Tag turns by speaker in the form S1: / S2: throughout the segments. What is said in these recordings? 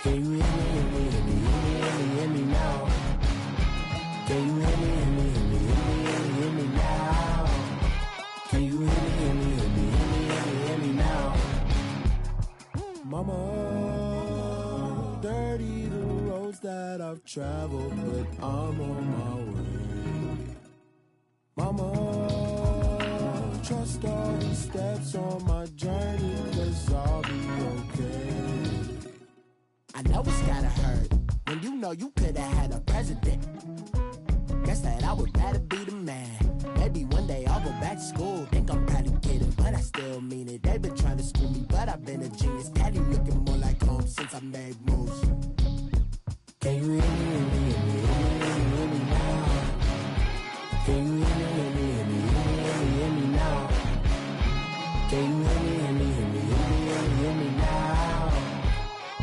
S1: Can you hear me, hear me, hear me, hear me, hear me, hear me now? Can you hear me, hear me, hear me, hear me, hear me, hear me now? Can you hear me, hear me, hear me, hear me, hear me, hear me now? Mama, dirty the roads that I've traveled, but I'm on my way. Mama, trust all the steps on my journey, 'cause I'll be okay. I know it's gotta hurt when you know you could've had a president. Guess that I would rather be the man. Maybe one day I'll go back to school. Think I'm probably kidding, but I still mean it. They've been trying to screw me, but I've been a genius. Daddy looking more like home since I made moves. Can you hear me, hear me, hear me, hear me, hear me, hear me now? Can you hear me, hear me, hear me, hear me, hear me, hear me now? Can you hear me, hear me, hear me, hear me, hear me, hear me now?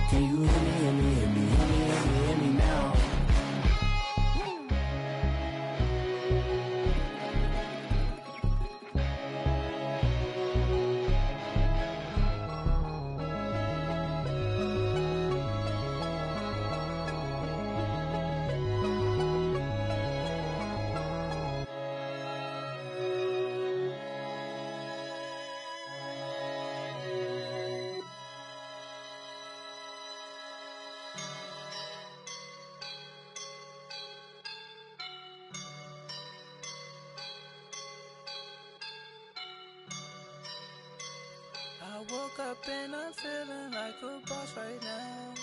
S1: Can you hear me, hear me, hear me, hear me, hear me, hear me now?
S2: I woke up and I'm feeling like a boss right now.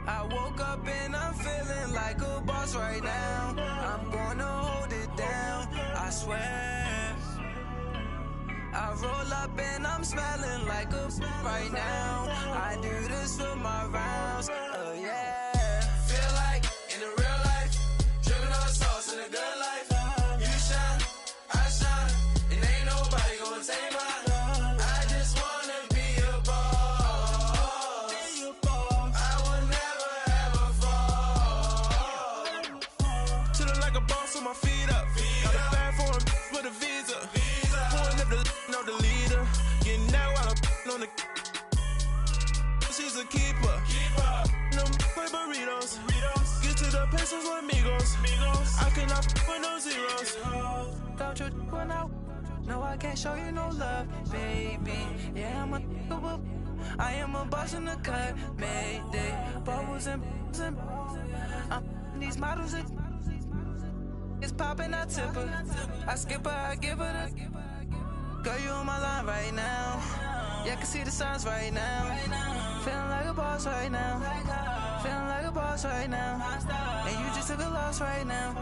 S2: I woke up and I'm feeling like a boss right now. I'm gonna hold it down, I swear. I roll up and I'm smelling like a right now. I do this for my rounds, oh yeah. Feel like in the real life, dripping on sauce in the good life. You shine, I shine, and ain't nobody gonna take mine. I just wanna be a boss. I will never ever fall. Chillin' like a boss with my feet up. Got a bag for him with a visa. Pulling up the know the leader. Getting that while I'm on the. She's a keeper. No play burritos. Get to the pesos with amigos. I cannot with no zeros. Don't you when no, I can't show you no love, baby. Yeah, I am a boss in the cut. Mayday, bubbles and I'm these models. It's popping, I tip her. I skip her, I give her the. Girl, you on my line right now. Yeah, I can see the signs right now. Feeling like a boss right now. Feeling like a boss right now. And you just took a loss right now.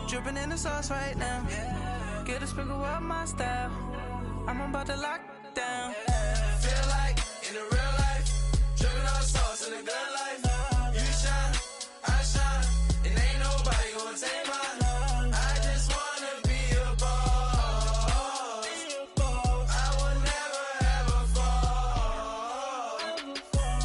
S2: Dripping in the sauce right now. Get a sprinkle up my style. I'm about to lock down. Feel like in the real life, dripping on sauce in the good life. You shine, I shine, and ain't nobody gonna take mine. I just wanna be a boss. I will never ever fall.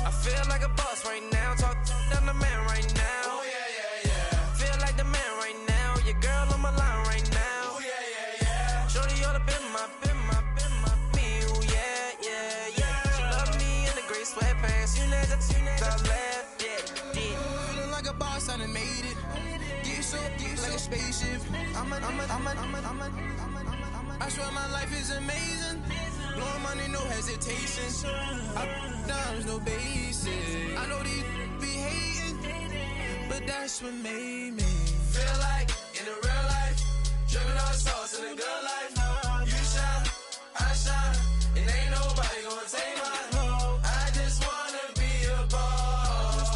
S2: I feel like a boss right now. Talk down the man right now. Oh yeah, yeah, yeah. Feel like the man right now. Your girl on my line right now. Oh yeah, yeah, yeah. Shorty all up in my me. Oh yeah, yeah, yeah. She love me in the gray sweatpants. You never left, yeah. Feeling like a boss, I done made it. Get so like a spaceship. I swear my life is amazing. Blowing money, no hesitation. Dimes, no basic. I know these be hating, but that's what made me feel like in the real life, dripping on sauce in the good life. You shine, I shine, and ain't nobody gonna take mine. I just wanna be a boss.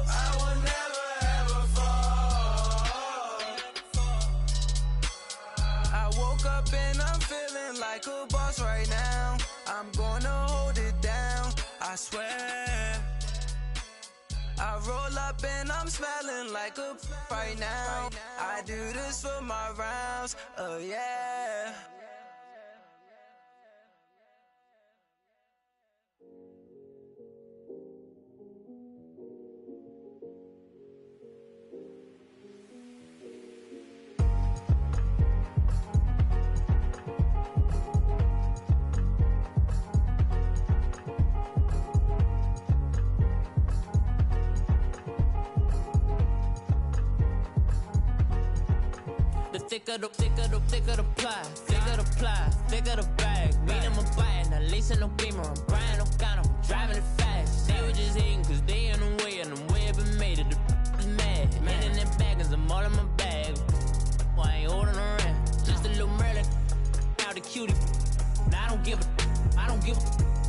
S2: I will never ever fall. I woke up and I'm feeling like a boss right now. I'm gonna hold it down, I swear. I roll up and I'm smelling like a right now. I do this for my rounds, oh yeah.
S3: thicker the pie, thicker the ply, thicker the bag. Meet them a buying, at least in no beamer. I'm buying no kind of driving it fast. They were just hating cause they in the way, and the way I've been made it. The is mad. Man in that bag, cause I'm all in my bag. Well, I ain't holding around. Just a little Merlin. Now the cutie. Now I don't give a.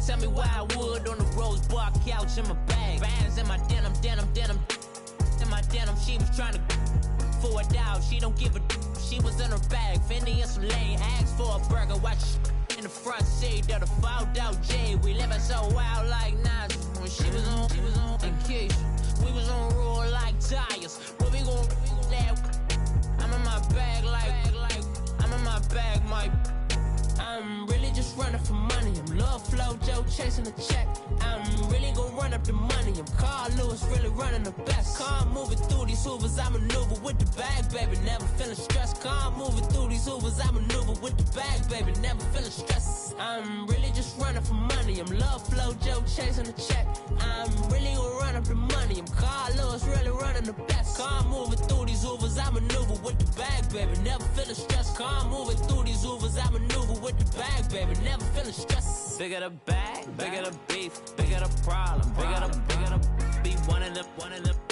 S3: Tell me why I would on the rose bar couch in my bag. Bands in my denim. In my denim, she was trying to for it out. She don't give a. She was in her bag. Fendi and some lane. Asked for a burger. Watch in the front seat of the fouled out J. We living so wild like Nas. When she was on vacation. We was on roll like tires. Where we gon' that? I'm in my bag like I'm in my bag, Mike. I'm really just running for money. I'm Love Flow Joe chasing the check. I'm really gon' run up the money. I'm Carl Lewis, really running the best. Car moving through these Hoovers, I maneuver with the bag, baby. Never feeling stressed. Car moving through these Hoovers, I maneuver with the bag, baby. Never feeling stressed. I'm really just running for money. I'm Love Flow Joe chasing the check. I'm really gon' run up the money. I'm Carl Lewis, really running the best. Car moving through these Hoovers, I maneuver with the bag, baby. Never feeling stressed. Car moving through these Hoovers, I maneuver with the bag, baby. Never feeling stressed.
S4: Bigger the bag, bigger the beef, bigger the problem, bigger the be one of the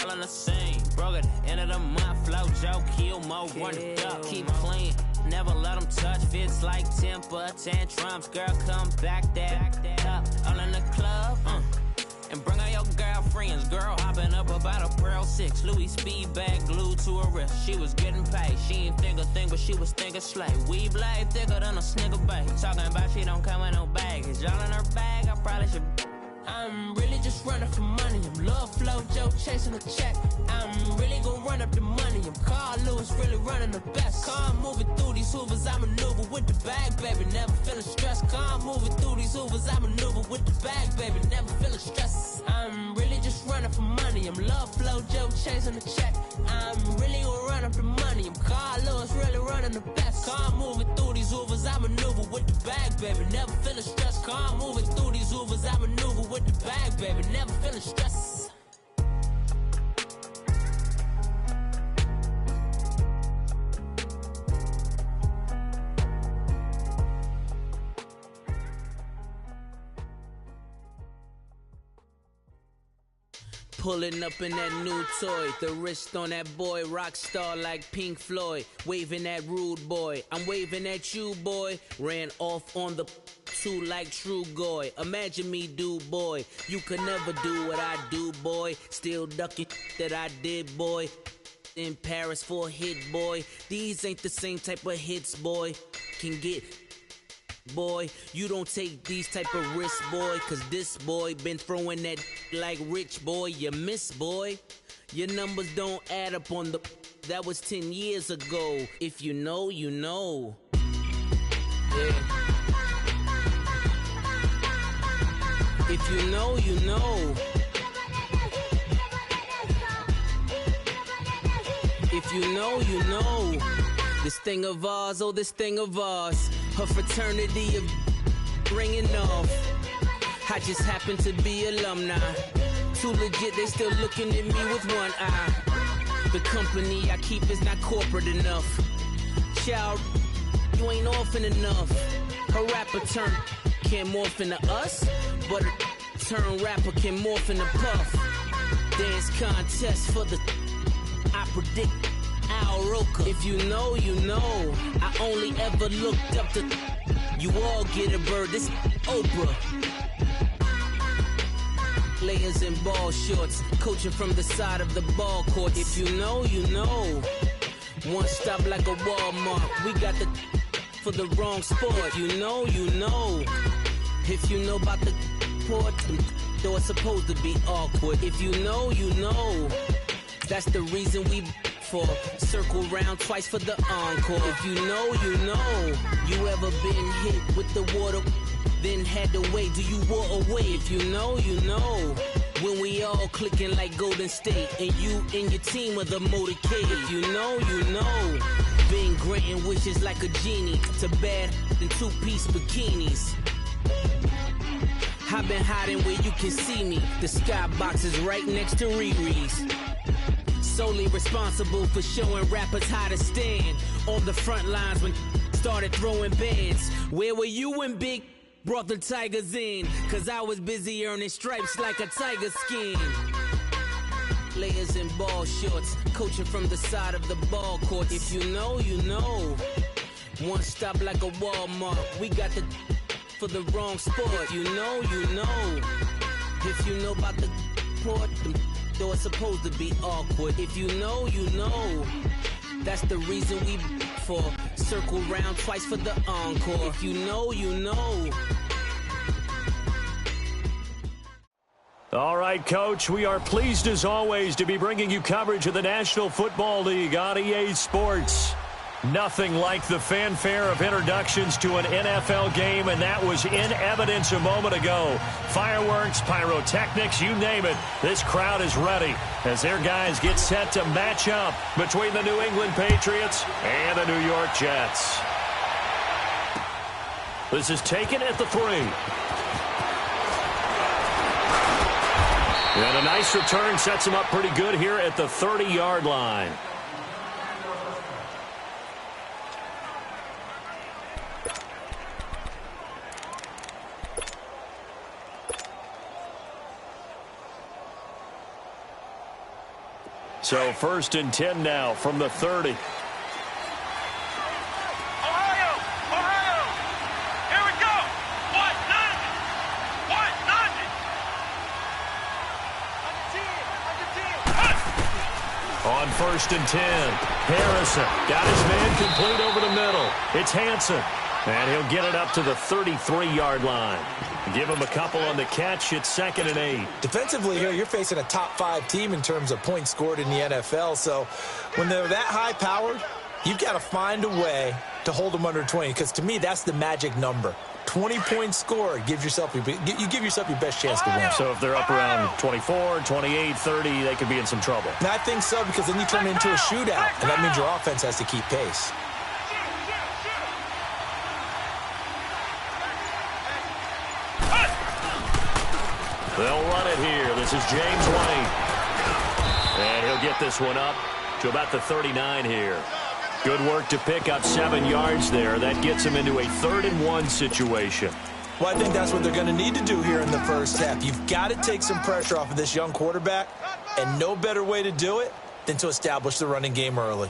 S4: all in the same. Broke at the end of the month, flow Joe, kill mo, run it up, keep clean. Never let them touch, fits like temper tantrums. Girl, come back that up, all in the club, and bring all your girlfriends. Girl hopping up about a Pearl 6 Louis speed bag glued to her wrist. She was getting paid, she ain't think a thing, but she was thinking slay. We blade thicker than a snigger bag. Talking about she don't come with no baggage. Y'all in her bag, I probably should.
S3: I'm really just running for money. I'm Love Flow Joe chasing the check. I'm really gon' run up the money. I'm Carl Lewis, really running the best. Car moving through these Hoovers, I maneuver with the bag, baby. Never feeling stressed. Car moving through these Hoovers, I maneuver with the bag, baby. Never feeling stressed. I'm really just running for money. I'm Love Flow Joe chasing the check. I'm really gon' run up the money. I'm Carl Lewis, really running the best. Car moving through these Hoovers, I maneuver with the bag, baby. Never feeling stressed. Car moving through these Hoovers, I maneuver with the bag, baby. Never feeling stressed.
S4: Pulling up in that new toy, the wrist on that boy, rock star like Pink Floyd, waving at rude boy, I'm waving at you boy, ran off on the two like True Goy, imagine me do boy, you could never do what I do boy, still ducking that I did boy, in Paris for a hit boy, these ain't the same type of hits boy, can get boy, you don't take these type of risks, boy, cause this boy been throwing that like rich boy, you miss, boy. Your numbers don't add up on the, that was 10 years ago. If you know, you know. Yeah. If you know, you know. If you know, you know. This thing of ours, oh, this thing of ours. Her fraternity of ringing off. I just happen to be alumni. Too legit, they still looking at me with one eye. The company I keep is not corporate enough. Child, you ain't orphan enough. Her rapper turn can't morph into us, but a turn rapper can morph into Puff. Dance contest for the, I predict Al Roker. If you know, you know. I only ever looked up to, you all get a bird, this Oprah. Layers in ball shorts, coaching from the side of the ball court. If you know, you know. One stop like a Walmart, we got the for the wrong sport. If you know, you know. If you know about the port, though it's supposed to be awkward. If you know, you know. That's the reason we for circle round twice for the encore. If you know, you know. You ever been hit with the water, then had to wait? Do you walk away? If you know, you know. When we all clicking like Golden State, and you and your team are the motorcade. If you know, you know. Been granting wishes like a genie to bad in two-piece bikinis. I've been hiding where you can see me. The skybox is right next to Riri's. solely responsible for showing rappers how to stand on the front lines when started throwing bands. Where were you when Big brought the Tigers in? Cause I was busy earning stripes like a tiger skin. Players in ball shorts, coaching from the side of the ball court. If you know, you know. One stop like a Walmart. We got the for the wrong sport. You know, you know. If you know about the port, the door is supposed to be awkward. If you know, you know. That's the reason we for circle round twice for the encore. If you know, you know.
S5: All right, Coach, we are pleased as always to be bringing you coverage of the National Football League on EA Sports. Nothing like the fanfare of introductions to an NFL game, and that was in evidence a moment ago. Fireworks, pyrotechnics, you name it. This crowd is ready as their guys get set to match up between the New England Patriots and the New York Jets. This is taken at the 3. And a nice return sets him up pretty good here at the 30-yard line. So 1st and 10 now from the 30. On 1st and 10, Harrison got his man complete over the middle. It's Hansen, and he'll get it up to the 33-yard line. Give him a couple on the catch. It's 2nd and 8.
S6: Defensively here, you're facing a top-5 team in terms of points scored in the NFL. So when they're that high-powered, you've got to find a way to hold them under 20, because to me, that's the magic number. 20 points scored, you give yourself your best chance to win.
S5: So if they're up around 24, 28, 30, they could be in some trouble.
S6: And I think so, because then you turn it into a shootout, and that means your offense has to keep pace.
S5: They'll run it here. This is James White. And he'll get this one up to about the 39 here. Good work to pick up 7 yards there. That gets him into a 3rd and 1 situation.
S6: Well, I think that's what they're going to need to do here in the first half. You've got to take some pressure off of this young quarterback, and no better way to do it than to establish the running game early.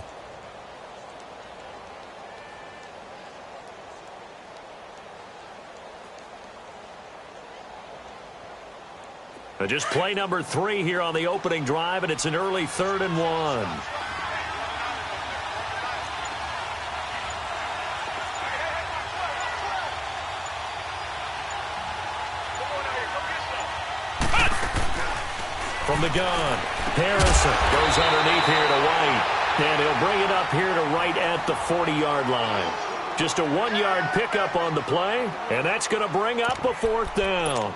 S5: Just play number 3 here on the opening drive, and it's an early 3rd and 1. From the gun, Harrison goes underneath here to White, and he'll bring it up here to right at the 40-yard line. Just a 1-yard pickup on the play, and that's going to bring up a 4th down.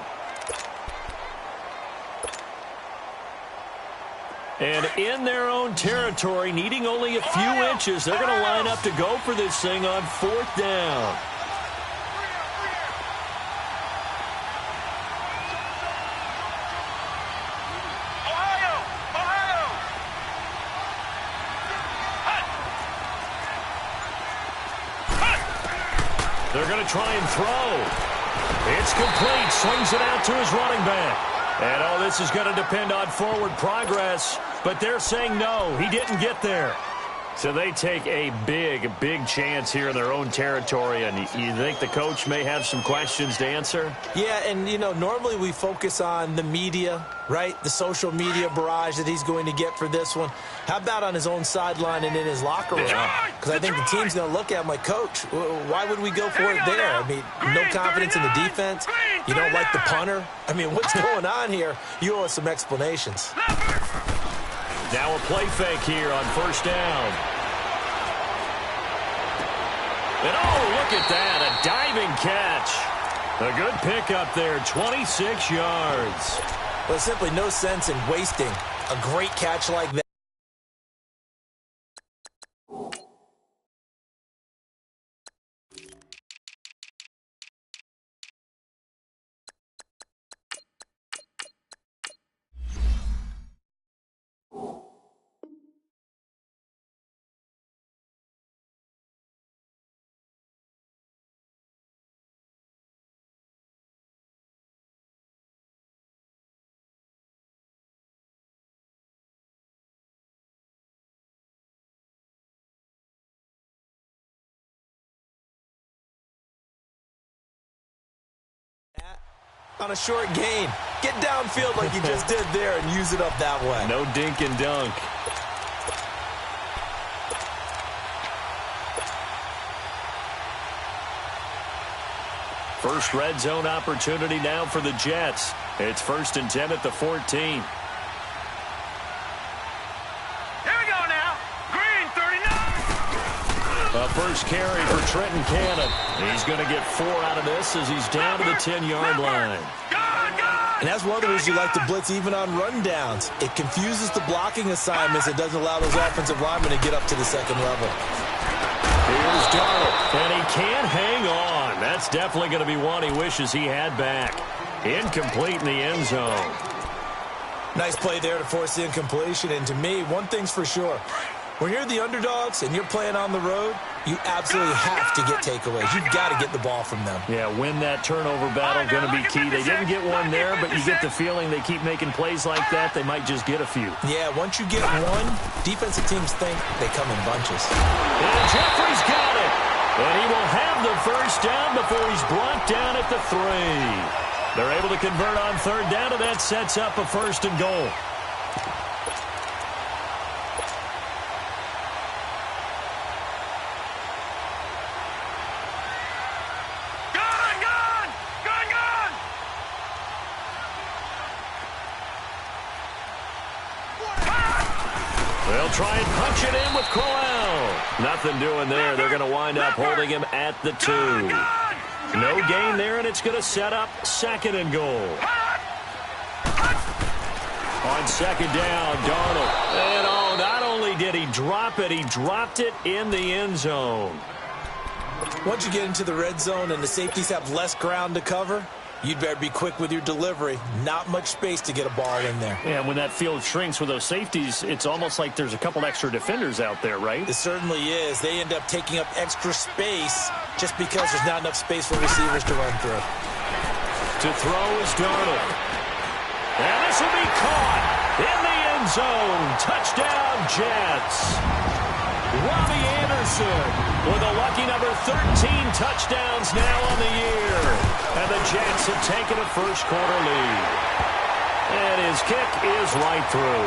S5: And in their own territory, needing only a few inches, they're going to line up to go for this thing on 4th down. They're going to try and throw. It's complete. Swings it out to his running back. And, this is going to depend on forward progress. But they're saying no, he didn't get there. So they take a big, big chance here in their own territory. And you think the coach may have some questions to answer?
S6: Yeah, and, normally we focus on the media, right? The social media barrage that he's going to get for this one. How about on his own sideline and in his locker room? Because I think the team's going to look at him like, Coach, why would we go for it there? I mean, no confidence in the defense. You don't like the punter. I mean, what's going on here? You owe us some explanations.
S5: Now a play fake here on 1st down. And look at that, a diving catch. A good pickup there, 26 yards.
S6: Well, there's simply no sense in wasting a great catch like that. on a short gain. Get downfield like you just did there and use it up that way.
S5: No dink and dunk. First red zone opportunity now for the Jets. It's 1st and 10 at the 14.
S2: Here we go now. Green 39.
S5: A first carry for Trenton Cannon. He's going to get 4 out of this as he's down to the 10-yard line.
S6: And that's one of the reasons you like to blitz even on rundowns. It confuses the blocking assignments. It doesn't allow those offensive linemen to get up to the second level.
S5: Here's Darnold, and he can't hang on. That's definitely going to be one he wishes he had back. Incomplete in the end zone.
S6: Nice play there to force the incompletion. And to me, one thing's for sure. When you're the underdogs and you're playing on the road, you absolutely have to get takeaways. You've got to get the ball from them.
S5: Yeah, win that turnover battle, going to be key. They didn't get one there, but you get the feeling they keep making plays like that, they might just get a few.
S6: Yeah, once you get one, defensive teams think they come in bunches.
S5: And Jeffrey's got it. And he will have the first down before he's brought down at the 3. They're able to convert on 3rd down, and that sets up a 1st and goal. They'll try and punch it in with Crowell. Nothing doing there. They're going to wind up holding him at the 2. No gain there, and it's going to set up 2nd and goal. On 2nd down, Darnold. And not only did he drop it, he dropped it in the end zone.
S6: Once you get into the red zone and the safeties have less ground to cover, you'd better be quick with your delivery. Not much space to get a ball in there.
S5: Yeah, when that field shrinks with those safeties, it's almost like there's a couple extra defenders out there, right?
S6: It certainly is. They end up taking up extra space just because there's not enough space for receivers to run through.
S5: To throw is Darnold. And this will be caught in the end zone. Touchdown, Jets. Robbie Anderson with a lucky number 13 touchdowns now on the year. And the Jets have taken a first-quarter lead. And his kick is right through.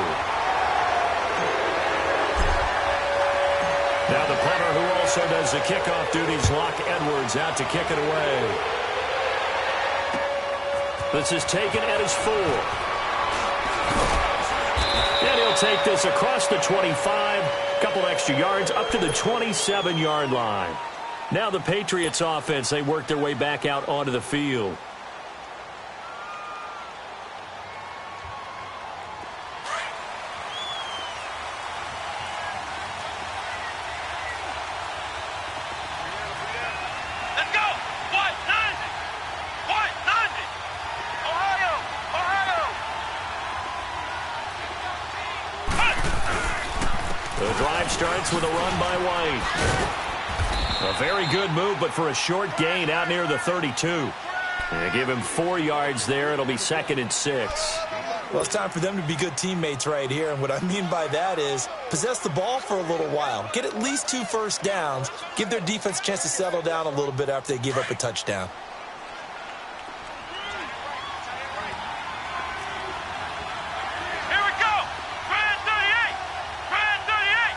S5: Now the punter who also does the kickoff duties, Locke Edwards, out to kick it away. This is taken at his 4. And he'll take this across the 25. Couple extra yards up to the 27-yard line. Now the Patriots offense, they work their way back out onto the field.
S2: Let's go. White 90. White 90. Ohio.
S5: The drive starts with a run by White. A very good move, but for a short gain out near the 32. And give him 4 yards there. It'll be 2nd and 6.
S6: Well, it's time for them to be good teammates right here. And what I mean by that is possess the ball for a little while. Get at least 2 first downs. Give their defense a chance to settle down a little bit after they give up a touchdown.
S2: Here we go. Grand 38. Grand 38.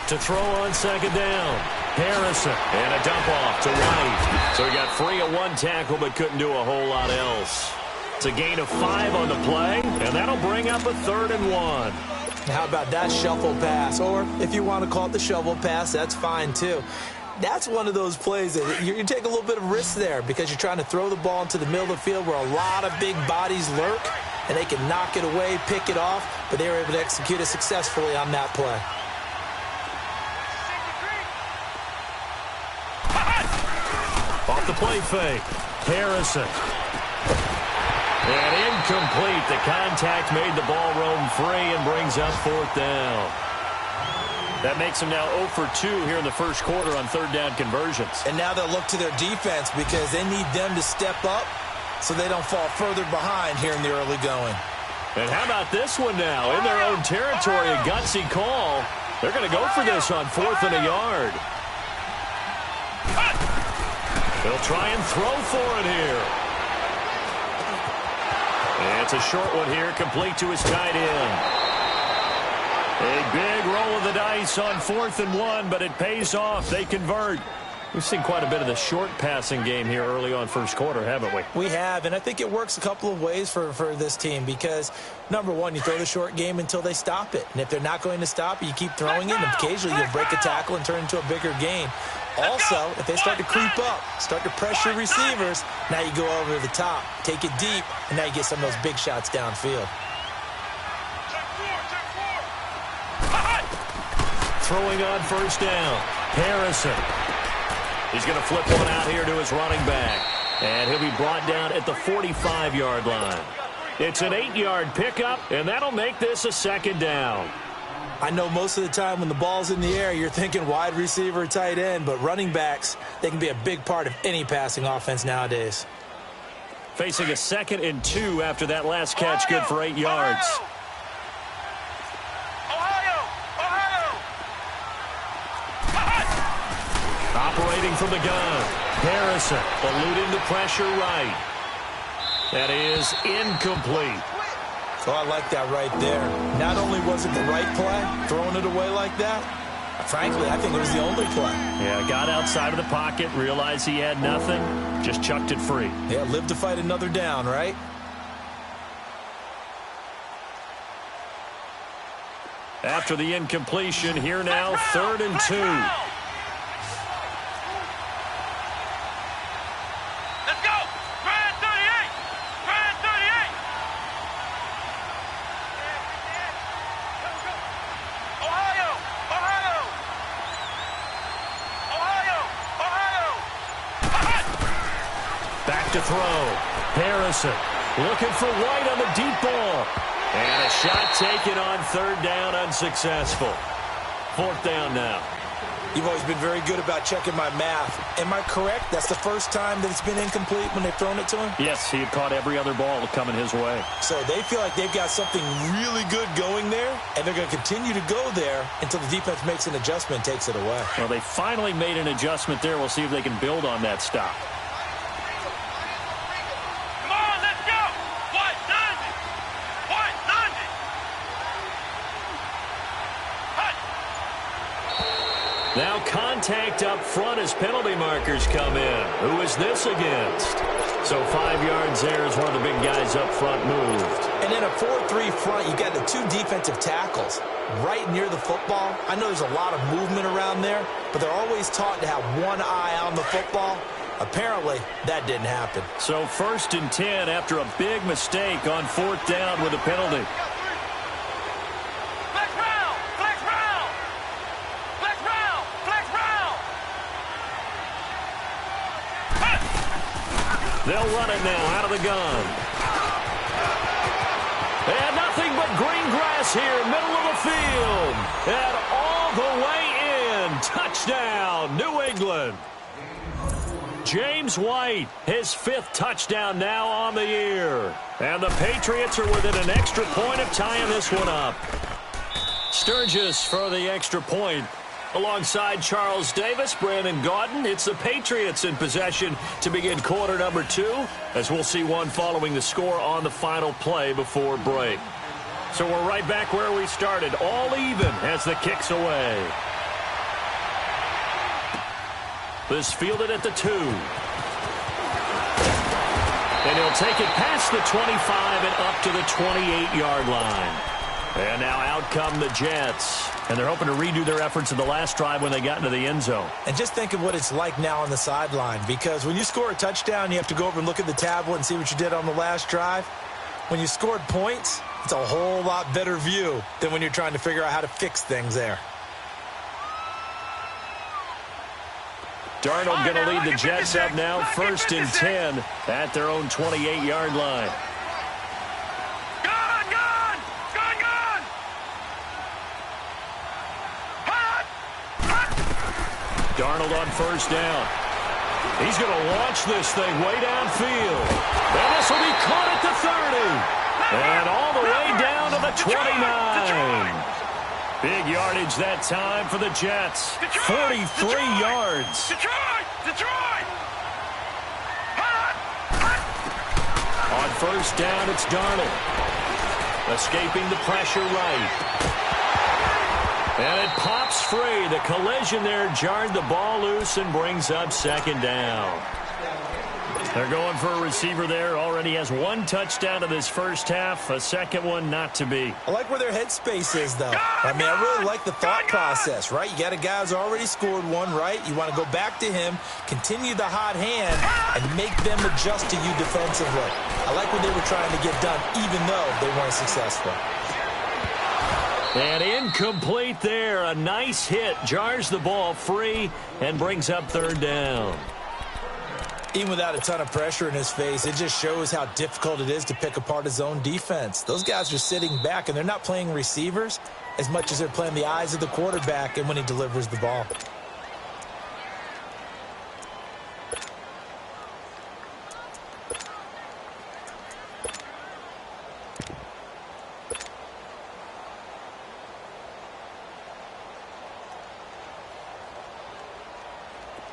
S5: To throw on 2nd down. Harrison. And a dump off to White. So he got free of 1 tackle but couldn't do a whole lot else. It's a gain of 5 on the play, and that'll bring up a 3rd and 1.
S6: How about that shuffle pass? Or if you want to call it the shovel pass, that's fine too. That's one of those plays that you take a little bit of risk there because you're trying to throw the ball into the middle of the field where a lot of big bodies lurk, and they can knock it away, pick it off, but they were able to execute it successfully on that play.
S5: Off the play fake. Harrison. And incomplete. The contact made the ball roam free and brings up 4th down. That makes them now 0 for 2 here in the first quarter on 3rd down conversions.
S6: And now they'll look to their defense because they need them to step up so they don't fall further behind here in the early going.
S5: And how about this one now? In their own territory, a gutsy call. They're going to go for this on 4th and a yard. They'll try and throw for it here. And it's a short one here, complete to his tight end. A big roll of the dice on 4th and 1, but it pays off. They convert. We've seen quite a bit of the short passing game here early on first quarter, haven't we?
S6: We have, and I think it works a couple of ways for this team because, number one, you throw the short game until they stop it. And if they're not going to stop it, you keep throwing it, and occasionally you'll break a tackle and turn it into a bigger gain. Also, if they start to creep up, start to pressure receivers, now you go over the top, take it deep, and now you get some of those big shots downfield.
S5: Throwing on first down. Harrison. He's going to flip one out here to his running back. And he'll be brought down at the 45-yard line. It's an 8-yard pickup, and that'll make this a second down.
S6: I know most of the time when the ball's in the air, you're thinking wide receiver, tight end, but running backs, they can be a big part of any passing offense nowadays.
S5: Facing a 2nd and 2 after that last catch, good for 8 yards. Operating from the gun. Harrison eluding the pressure right. That is incomplete.
S6: Oh, I like that right there. Not only was it the right play, throwing it away like that, frankly, I think it was the only play.
S5: Yeah, got outside of the pocket, realized he had nothing, just chucked it free.
S6: Yeah, live to fight another down, right?
S5: After the incompletion, here now, 3rd and 2. To throw. Harrison looking for White on the deep ball. And a shot taken on 3rd down, unsuccessful. 4th down now.
S6: You've always been very good about checking my math. Am I correct? That's the first time that it's been incomplete when they've thrown it to him?
S5: Yes, he had caught every other ball coming his way.
S6: So they feel like they've got something really good going there, and they're going to continue to go there until the defense makes an adjustment and takes it away.
S5: Well, they finally made an adjustment there. We'll see if they can build on that stop. Now contact up front as penalty markers come in. Who is this against? So 5 yards there as one of the big guys up front moved.
S6: And in a 4-3 front, you got the 2 defensive tackles right near the football. I know there's a lot of movement around there, but they're always taught to have one eye on the football. Apparently, that didn't happen.
S5: So 1st and 10 after a big mistake on 4th down with a penalty. They'll run it now out of the gun. And nothing but green grass here, middle of the field. And all the way in. Touchdown, New England. James White, his 5th touchdown now on the year. And the Patriots are within an extra point of tying this one up. Sturgis for the extra point. Alongside Charles Davis, Brandon Gaudin, it's the Patriots in possession to begin quarter number 2, as we'll see one following the score on the final play before break. So we're right back where we started, all even as the kick's away. This fielded at the 2. And he'll take it past the 25 and up to the 28-yard line. And now out come the Jets. And they're hoping to redo their efforts in the last drive when they got into the end zone.
S6: And just think of what it's like now on the sideline, because when you score a touchdown, you have to go over and look at the tablet and see what you did on the last drive. When you scored points, it's a whole lot better view than when you're trying to figure out how to fix things there.
S5: Darnold going to lead the Jets up now, 1st and 10 at their own 28-yard line. Darnold on 1st down. He's going to launch this thing way downfield. And this will be caught at the 30. And all the way down to the 29. Big yardage that time for the Jets. 43 yards. first down, it's Darnold. Escaping the pressure right. And it pops free. The collision there jarred the ball loose and brings up second down. They're going for a receiver there. Already has one touchdown in this first half. A second one not to be.
S6: I like where their headspace is, though. I mean, I really like the thought process, right? You got a guy who's already scored one, right? You want to go back to him, continue the hot hand, and make them adjust to you defensively. I like what they were trying to get done, even though they weren't successful.
S5: And incomplete there. A nice hit. Jars the ball free and brings up third down.
S6: Even without a ton of pressure in his face, it just shows how difficult it is to pick apart his own defense. Those guys are sitting back, and they're not playing receivers as much as they're playing the eyes of the quarterback and when he delivers the ball.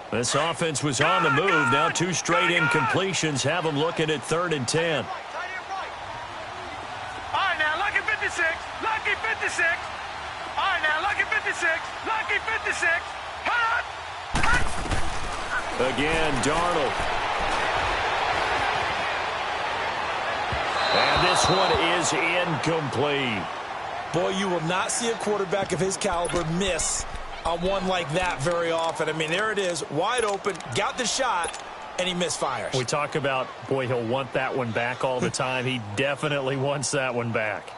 S5: This offense was on the move. Now two straight incompletions have them looking at 3rd and 10.
S2: All right, now, lucky 56. Lucky 56. All right, now, lucky 56. Lucky 56. Hut!
S5: Again, Darnold. And this one is incomplete.
S6: Boy, you will not see a quarterback of his caliber miss on one like that very often. I mean, there it is, wide open, got the shot, and he misfires.
S5: We talk about, boy, he'll want that one back all the time. He definitely wants that one back.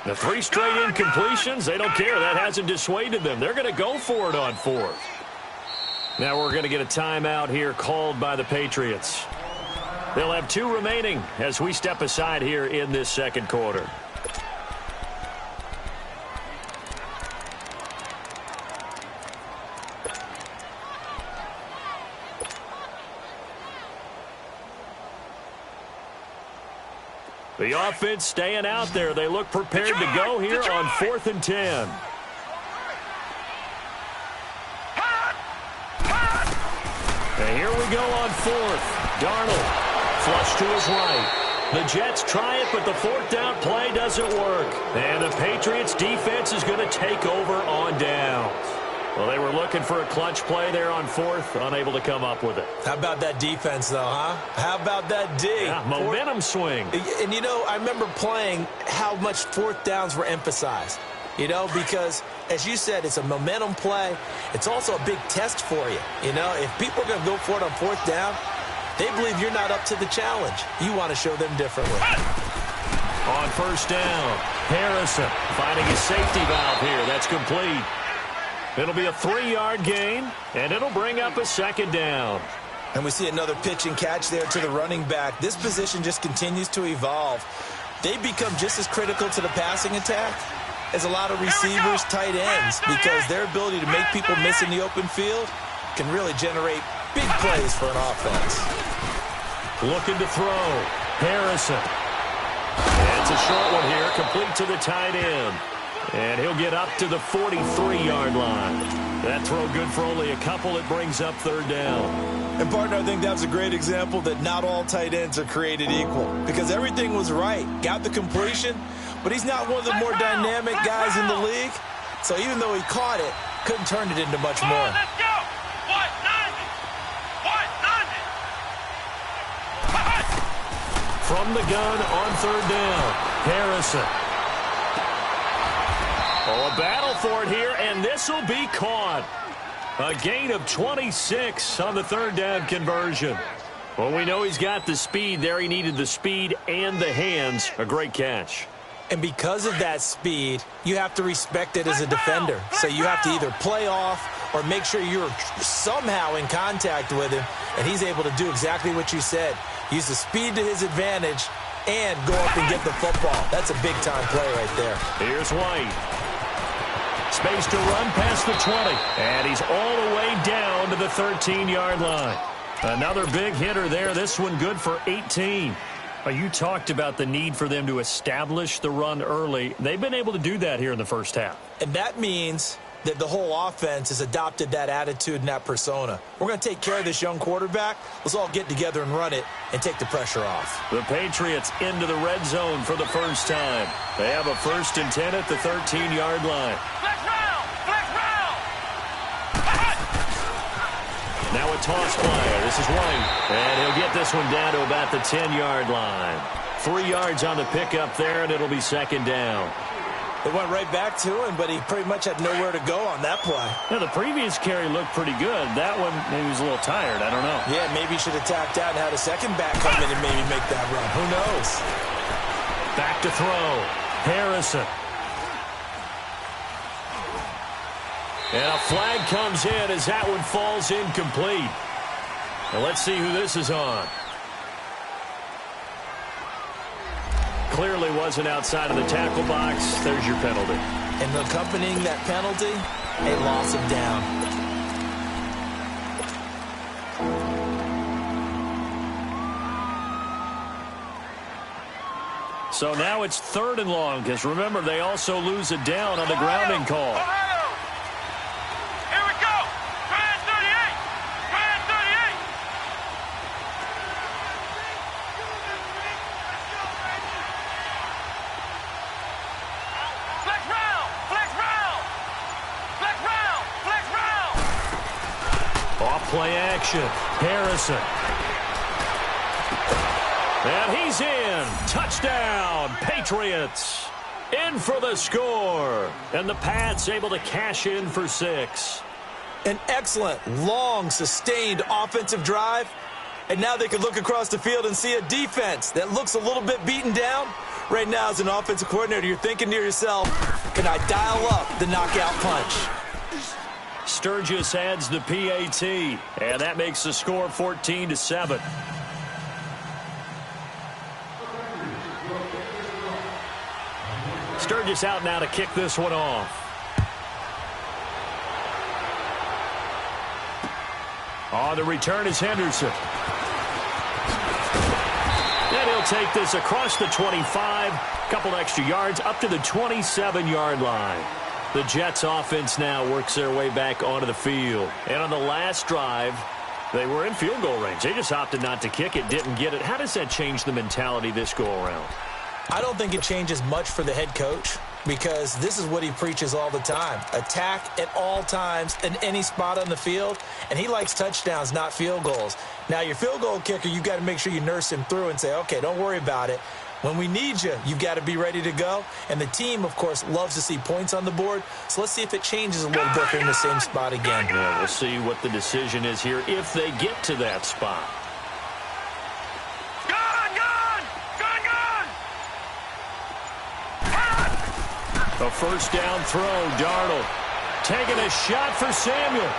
S5: The 3 straight incompletions, they don't care. That hasn't dissuaded them. They're going to go for it on 4th. Now we're going to get a timeout here called by the Patriots. They'll have 2 remaining as we step aside here in this second quarter. The offense staying out there. They look prepared to go here on 4th and 10. And here we go on 4th. Darnold, flush to his right. The Jets try it, but the 4th down play doesn't work. And the Patriots defense is going to take over on downs. Well, they were looking for a clutch play there on 4th, unable to come up with it.
S6: How about that defense, though, huh? How about that D?
S5: Yeah, momentum swing.
S6: And, you know, I remember playing how much 4th downs were emphasized, you know, because, as you said, it's a momentum play. It's also a big test for you. You know, if people are going to go for it on 4th down, they believe you're not up to the challenge. You want to show them differently.
S5: On 1st down, Harrison finding his safety valve here. That's complete. It'll be a 3-yard gain, and it'll bring up a 2nd down.
S6: And we see another pitch and catch there to the running back. This position just continues to evolve. They become just as critical to the passing attack as a lot of receivers, tight ends, because their ability to make people miss in the open field can really generate big plays for an offense.
S5: Looking to throw. Harrison. And it's a short one here, complete to the tight end. And he'll get up to the 43-yard line. That throw good for only a couple. It brings up 3rd down.
S6: And, partner, I think that's a great example that not all tight ends are created equal, because everything was right. Got the completion, but he's not one of the more dynamic guys in the league. So even though he caught it, couldn't turn it into much more.
S2: Let's go! 190!
S5: From the gun on 3rd down, Harrison. Oh, a battle for it here, and this will be caught. A gain of 26 on the 3rd down conversion. Well, we know he's got the speed there. He needed the speed and the hands. A great catch.
S6: And because of that speed, you have to respect it as a defender. So you have to either play off or make sure you're somehow in contact with him, and he's able to do exactly what you said. Use the speed to his advantage and go up and get the football. That's a big-time play right there.
S5: Here's White. Space to run past the 20. And he's all the way down to the 13-yard line. Another big hitter there. This one good for 18. You talked about the need for them to establish the run early. They've been able to do that here in the first half.
S6: And that means that the whole offense has adopted that attitude and that persona. We're going to take care of this young quarterback. Let's all get together and run it and take the pressure off.
S5: The Patriots into the red zone for the first time. They have a 1st and 10 at the 13-yard line.
S2: Flex round! Flex round!
S5: Now a toss play. This is White. And he'll get this one down to about the 10-yard line. 3 yards on the pickup there, and it'll be 2nd down.
S6: They went right back to him, but he pretty much had nowhere to go on that play.
S5: Yeah, the previous carry looked pretty good. That one, maybe he was a little tired. I don't know.
S6: Yeah, maybe he should have tapped out and had a second back come in and maybe make that run. Who knows?
S5: Back to throw. Harrison. And a flag comes in as that one falls incomplete. Now let's see who this is on. Clearly wasn't outside of the tackle box. There's your penalty.
S6: And accompanying that penalty, a loss of down.
S5: So now it's 3rd and long, because remember, they also lose a down on the grounding call.
S2: Here we go! Try and 38! Try and 38! Flex round! Flex round! Flex round! Flex round!
S5: Off play action. Harrison. And he's in. Touchdown, Patriots. In for the score. And the Pats able to cash in for 6.
S6: An excellent, long, sustained offensive drive. And now they can look across the field and see a defense that looks a little bit beaten down. Right now, as an offensive coordinator, you're thinking to yourself, can I dial up the knockout punch?
S5: Sturgis adds the PAT. And that makes the score 14-7. Sturgis out now to kick this one off. On the return is Henderson. And he'll take this across the 25. Couple extra yards up to the 27-yard line. The Jets offense now works their way back onto the field. And on the last drive, they were in field goal range. They just opted not to kick it, didn't get it. How does that change the mentality this go around?
S6: I don't think it changes much for the head coach because this is what he preaches all the time. Attack at all times in any spot on the field, and he likes touchdowns, not field goals. Now, your field goal kicker, you've got to make sure you nurse him through and say, okay, don't worry about it. When we need you, you've got to be ready to go. And the team, of course, loves to see points on the board. So let's see if it changes a little bit in the same spot again.
S5: Yeah, we'll see what the decision is here if they get to that spot. A first down throw, Darnold taking a shot for Samuel.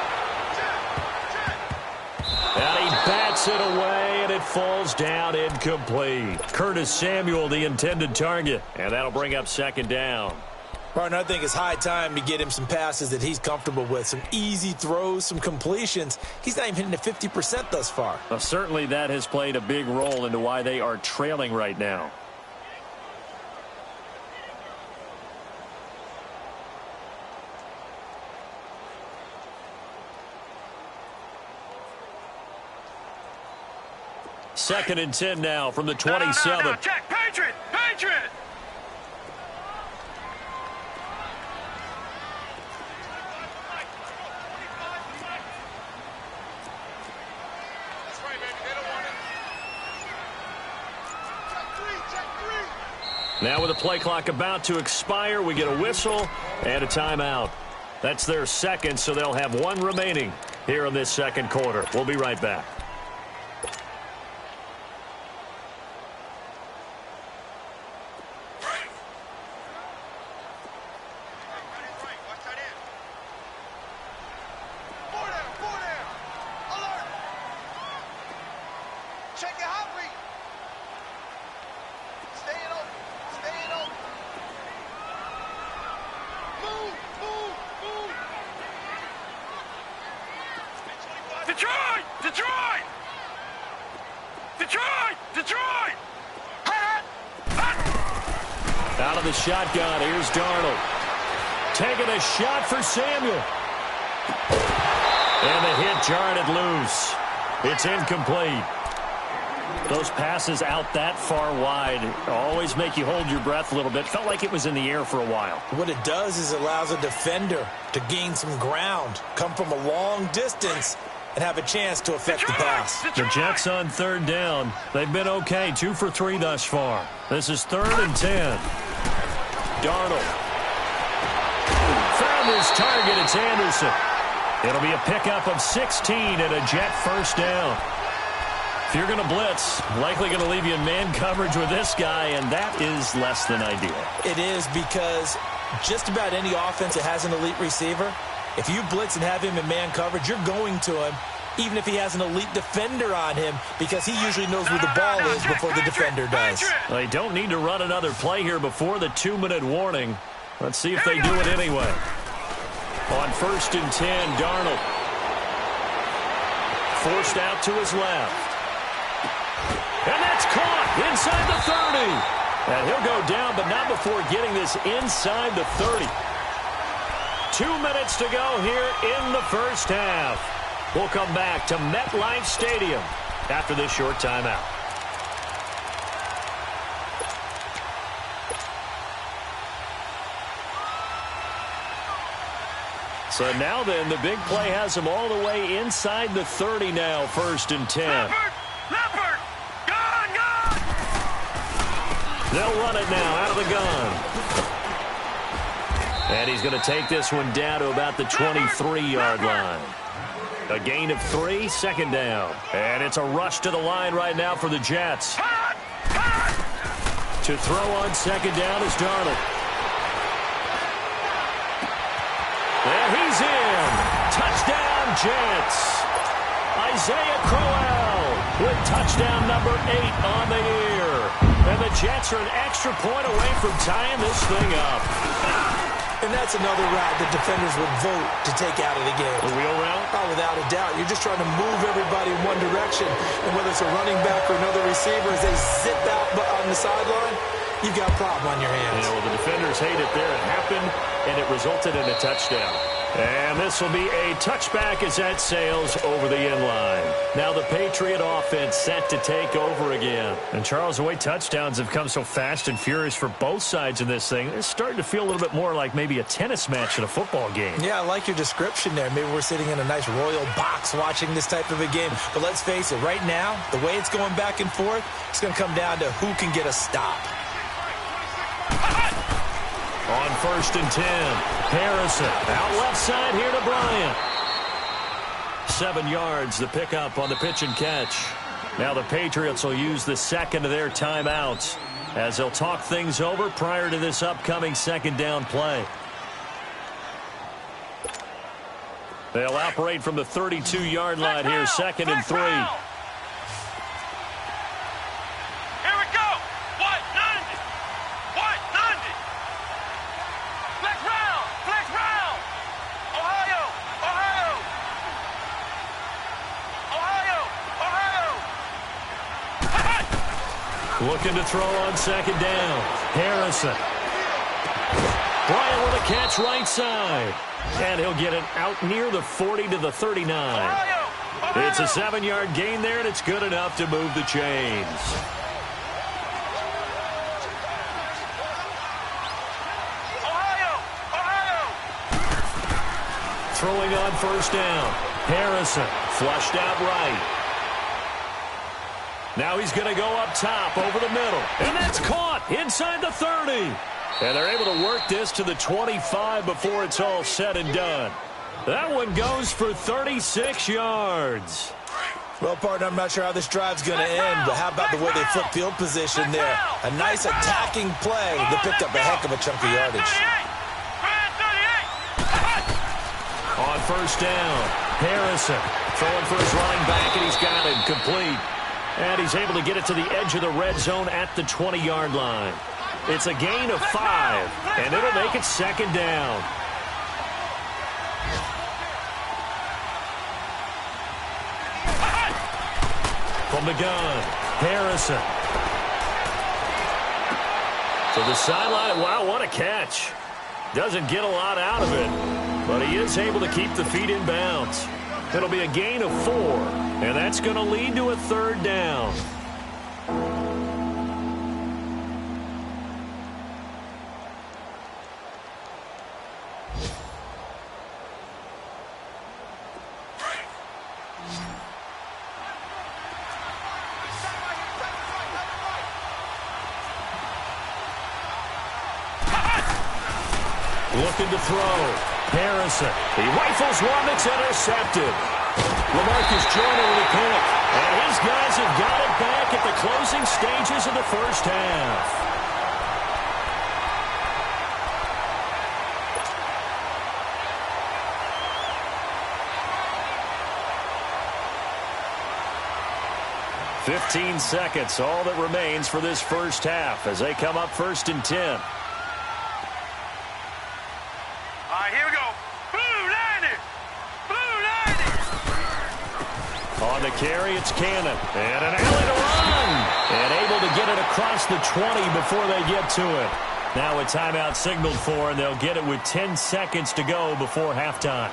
S5: And he bats it away, and it falls down incomplete. Curtis Samuel, the intended target, and that'll bring up 2nd down.
S6: Partner, I think it's high time to get him some passes that he's comfortable with, some easy throws, some completions. He's not even hitting the 50% thus far.
S5: Well, certainly that has played a big role into why they are trailing right now. Second and 10 now from the 27.
S2: No, check. Patriot! Patriot! That's right, baby. They don't want it. Check three.
S5: Now with the play clock about to expire, we get a whistle and a timeout. That's their second, so they'll have one remaining here in this second quarter. We'll be right back. Out of the shotgun, here's Darnold. Taking a shot for Samuel. And the hit jarred it loose. It's incomplete. Those passes out that far wide always make you hold your breath a little bit. Felt like it was in the air for a while.
S6: What it does is it allows a defender to gain some ground, come from a long distance, and have a chance to affect the pass.
S5: The Jets on third down. They've been okay, 2 for 3 thus far. This is 3rd and 10. Darnold. Found his target. It's Anderson. It'll be a pickup of 16 and a Jet first down. If you're going to blitz, likely going to leave you in man coverage with this guy, and that is less than ideal.
S6: It is, because just about any offense that has an elite receiver, if you blitz and have him in man coverage, you're going to him, even if he has an elite defender on him, because he usually knows where the ball is before the defender does.
S5: They don't need to run another play here before the 2-minute warning. Let's see if they do it anyway. On 1st and 10, Darnold. Forced out to his left. And that's caught inside the 30. And he'll go down, but not before getting this inside the 30. 2 minutes to go here in the first half. We'll come back to MetLife Stadium after this short timeout. So now then, the big play has him all the way inside the 30 now, 1st and 10.
S2: Leopard! Gone!
S5: They'll run it now out of the gun. And he's going to take this one down to about the 23-yard line. A gain of 3, 2nd down. And it's a rush to the line right now for the Jets. To throw on 2nd down is Darnold. And he's in. Touchdown, Jets. Isaiah Crowell with touchdown number 8 on the year. And the Jets are an extra point away from tying this thing up.
S6: And that's another route that defenders would vote to take out of the game.
S5: The wheel route?
S6: Oh, without a doubt. You're just trying to move everybody in one direction. And whether it's a running back or another receiver, as they zip out on the sideline, you've got a problem on your hands.
S5: Yeah, well, the defenders hate it there. It happened, and it resulted in a touchdown. And this will be a touchback as that sails over the end line. Now the Patriot offense set to take over again. And Charles, the way touchdowns have come so fast and furious for both sides in this thing, it's starting to feel a little bit more like maybe a tennis match in a football game.
S6: Yeah, I like your description there. Maybe we're sitting in a nice royal box watching this type of a game. But let's face it, right now, the way it's going back and forth, it's going to come down to who can get a stop.
S5: On 1st and 10, Harrison out left side here to Bryant. 7 yards, the pickup on the pitch and catch. Now the Patriots will use the second of their timeouts as they'll talk things over prior to this upcoming 2nd down play. They'll operate from the 32-yard line here, 2nd and 3. Looking to throw on 2nd down. Harrison. Bryant with a catch right side. And he'll get it out near the 40 to the 39. It's a 7-yard gain there, and it's good enough to move the chains. Throwing on 1st down. Harrison flushed out right. Now he's going to go up top over the middle. And that's caught inside the 30. And they're able to work this to the 25 before it's all said and done. That one goes for 36 yards.
S6: Well, partner, I'm not sure how this drive's going to end, but how about the way they flip field position there? A nice attacking play that picked up a heck of a chunk of yardage.
S5: On 1st down, Harrison throwing for his running back, and he's got it complete. And he's able to get it to the edge of the red zone at the 20-yard line. It's a gain of 5, and it'll make it 2nd down. From the gun, Harrison. To the sideline. Wow, what a catch. Doesn't get a lot out of it, but he is able to keep the feet in bounds. It'll be a gain of 4, and that's going to lead to a 3rd down. Looking to throw. Harrison. He rifles one that's intercepted. LaMarcus Joyner with a pick. And his guys have got it back at the closing stages of the first half. "15 seconds, all that remains for this first half as they come up 1st and 10. On the carry, it's Cannon. And an alley to run. And able to get it across the 20 before they get to it. Now a timeout signaled for, and they'll get it with 10 seconds to go before halftime.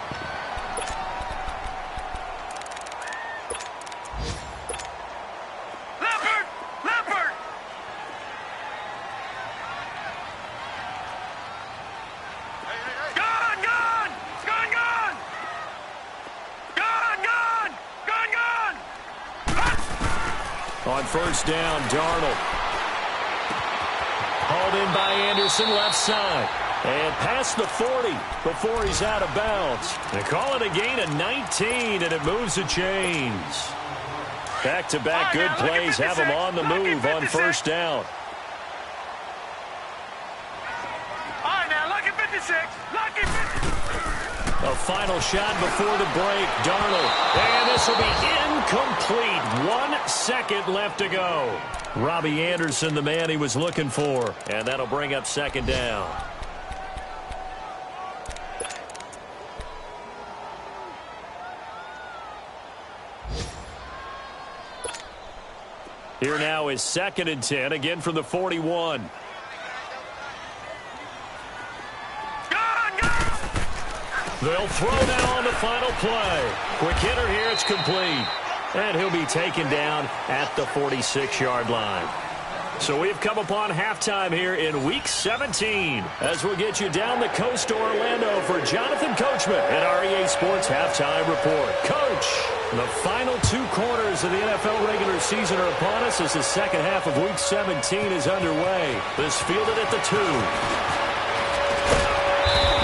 S5: On 1st down, Darnold. Hauled in by Anderson, left side. And past the 40 before he's out of bounds. They call it a gain of 19, and it moves the chains. Back-to-back good plays have him on the move on 1st down.
S2: All right, now, lucky 56. Lucky 56.
S5: A final shot before the break. Darnold. And this will be incomplete. 1 second left to go. Robbie Anderson, the man he was looking for. And that'll bring up 2nd down. Here now is 2nd and 10, again from the 41. They'll throw now on the final play. Quick hitter here, it's complete. And he'll be taken down at the 46-yard line. So we've come upon halftime here in Week 17 as we'll get you down the coast to Orlando for Jonathan Coachman at REA Sports Halftime Report. Coach, the final 2 quarters of the NFL regular season are upon us as the second half of Week 17 is underway. This fielded at the 2.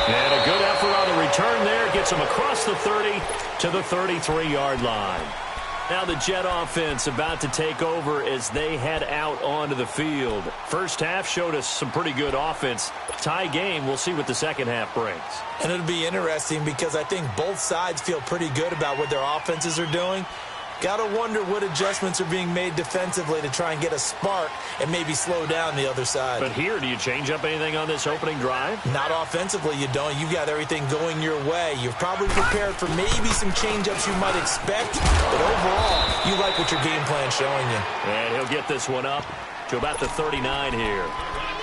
S5: And a good effort on the return there. Gets him across the 30 to the 33-yard line. Now the Jet offense about to take over as they head out onto the field. First half showed us some pretty good offense. Tie game, we'll see what the second half brings.
S6: And it'll be interesting because I think both sides feel pretty good about what their offenses are doing. Got to wonder what adjustments are being made defensively to try and get a spark and maybe slow down the other side.
S5: But here, do you change up anything on this opening drive?
S6: Not offensively, you don't. You've got everything going your way. You've probably prepared for maybe some change-ups you might expect, but overall, you like what your game plan's showing you.
S5: And he'll get this one up to about the 39 here.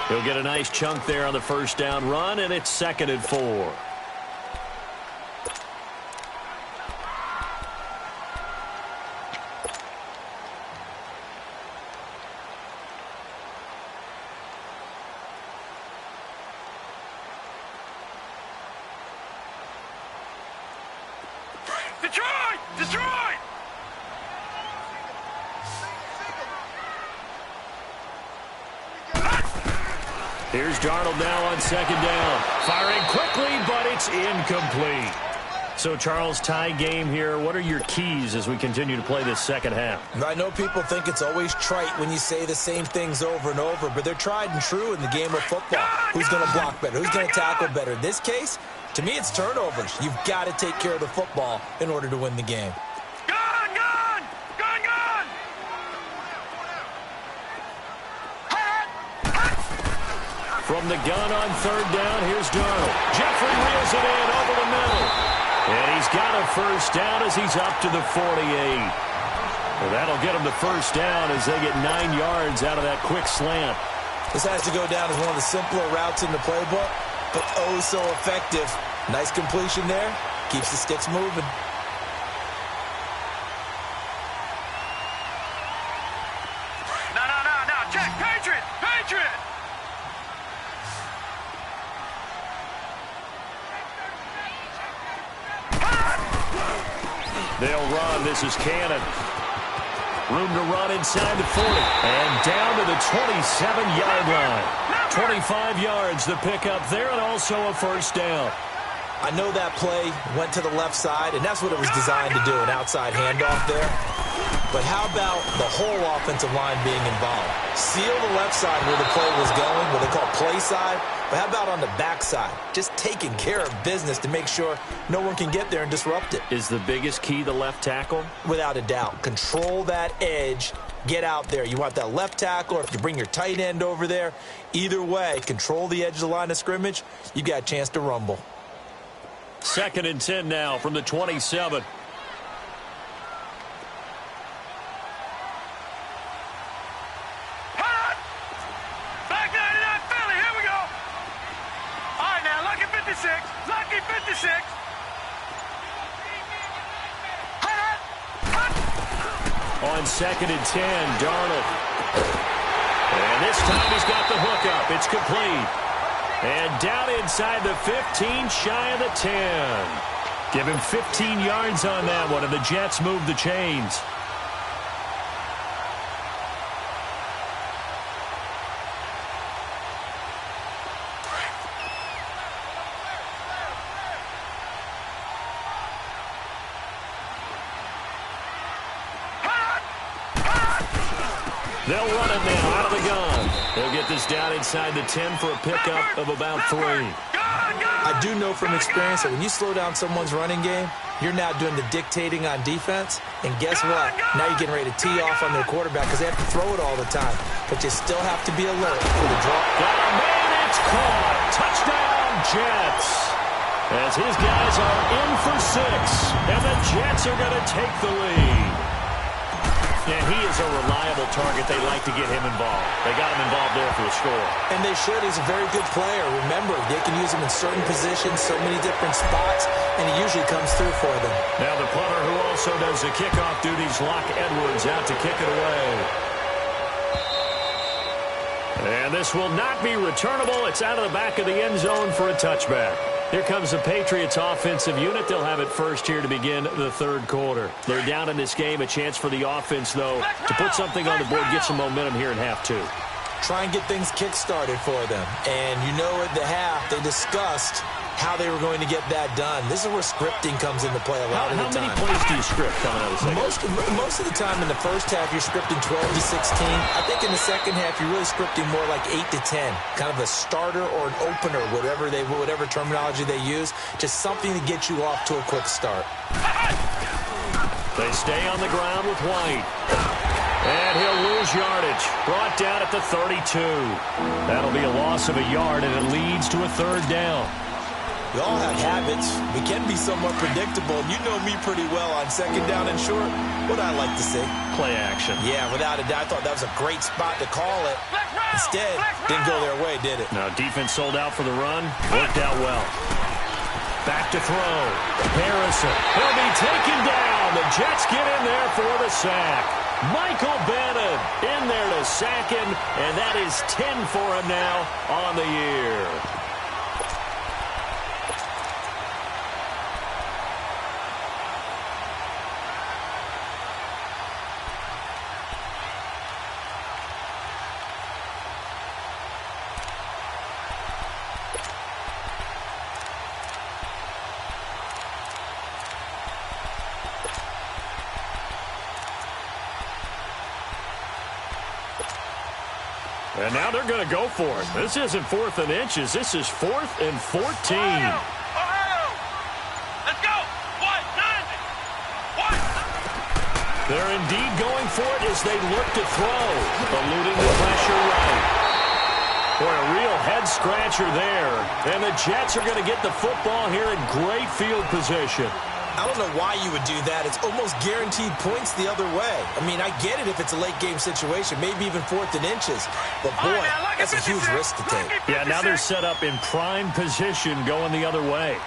S5: He'll get a nice chunk there on the first down run, and it's 2nd and 4.
S2: Detroit!
S5: Here's Darnold now on 2nd down. Firing quickly, but it's incomplete. So, Charles, tie game here. What are your keys as we continue to play this second half?
S6: I know people think it's always trite when you say the same things over and over, but they're tried and true in the game of football. Who's going to block better? Who's going to tackle better? In this case, to me, it's turnovers. You've got to take care of the football in order to win the game.
S5: From the gun on 3rd down, here's Darnold. Jeffrey reels it in over the middle. And he's got a first down as he's up to the 48. Well, that'll get him the first down as they get 9 yards out of that quick slant.
S6: This has to go down as one of the simpler routes in the playbook. but oh so effective. Nice completion there. Keeps the sticks moving.
S2: No. Check. Patriot.
S5: They'll run. This is Cannon. Room to run inside the 40. And down to the 27-yard line. 25 yards the pickup there, and also a first down.
S6: I know that play went to the left side, and that's what it was designed to do, an outside handoff there. But how about the whole offensive line being involved? Seal the left side where the play was going, what they call play side. But how about on the backside? Just taking care of business to make sure no one can get there and disrupt it.
S5: Is the biggest key the left tackle?
S6: Without a doubt. Control that edge. Get out there. You want that left tackle, or if you bring your tight end over there, either way, control the edge of the line of scrimmage, you got a chance to rumble.
S5: 2nd and 10 now from the 27.
S2: Back 99 Philly. Here we go. All right, now, lucky 56. Lucky 56.
S5: On 2nd and 10, Darnold. And this time he's got the hook up. It's complete. And down inside the 15, shy of the 10. Give him 15 yards on that one, and the Jets move the chains. They'll run it now out of the gun. They'll get this down inside the 10 for a pickup of about 3.
S6: I do know from experience that when you slow down someone's running game, you're now doing the dictating on defense. And guess what? Now you're getting ready to tee off on their quarterback because they have to throw it all the time. But you still have to be alert for the draw.
S5: Got a man, it's caught. Touchdown, Jets. As his guys are in for 6. And the Jets are going to take the lead. And he is a reliable target. They like to get him involved. They got him involved there for the score.
S6: And they should. He's a very good player. Remember, they can use him in certain positions, so many different spots, and he usually comes through for them.
S5: Now the punter who also does the kickoff duties, Locke Edwards, out to kick it away. And this will not be returnable. It's out of the back of the end zone for a touchback. Here comes the Patriots offensive unit. They'll have it first here to begin the 3rd quarter. They're down in this game. A chance for the offense, though, to put something on the board, get some momentum here in half 2.
S6: Try and get things kick-started for them. And you know at the half, they discussed how they were going to get that done. This is where scripting comes into play a lot of the time.
S5: How many plays do you script coming out of the second?
S6: Most of the time in the first half, you're scripting 12 to 16. I think in the second half, you're really scripting more like 8 to 10. Kind of a starter or an opener, whatever terminology they use. Just something to get you off to a quick start.
S5: They stay on the ground with White. And he'll lose yardage. Brought down at the 32. That'll be a loss of a yard, and it leads to a 3rd down.
S6: We all have habits. We can be somewhat predictable. And you know me pretty well on 2nd down and short. What I like to see?
S5: Play action.
S6: Yeah, without a doubt. I thought that was a great spot to call it. Instead, didn't go their way, did it?
S5: Now, defense sold out for the run. Worked out well. Back to throw. Harrison. He'll be taken down. The Jets get in there for the sack. Michael Bennett in there to sack him. And that is 10 for him now on the year. And now they're going to go for it. This isn't 4th and inches. This is 4th and 14.
S2: Ohio! Let's go!
S5: They're indeed going for it as they look to throw. Eluding the pressure right. Boy, a real head-scratcher there. And the Jets are going to get the football here in great field position.
S6: I don't know why you would do that. It's almost guaranteed points the other way. I mean, I get it if it's a late-game situation, maybe even 4th and inches. But, boy, that's a huge risk to take.
S5: Yeah, now they're set up in prime position going the other way.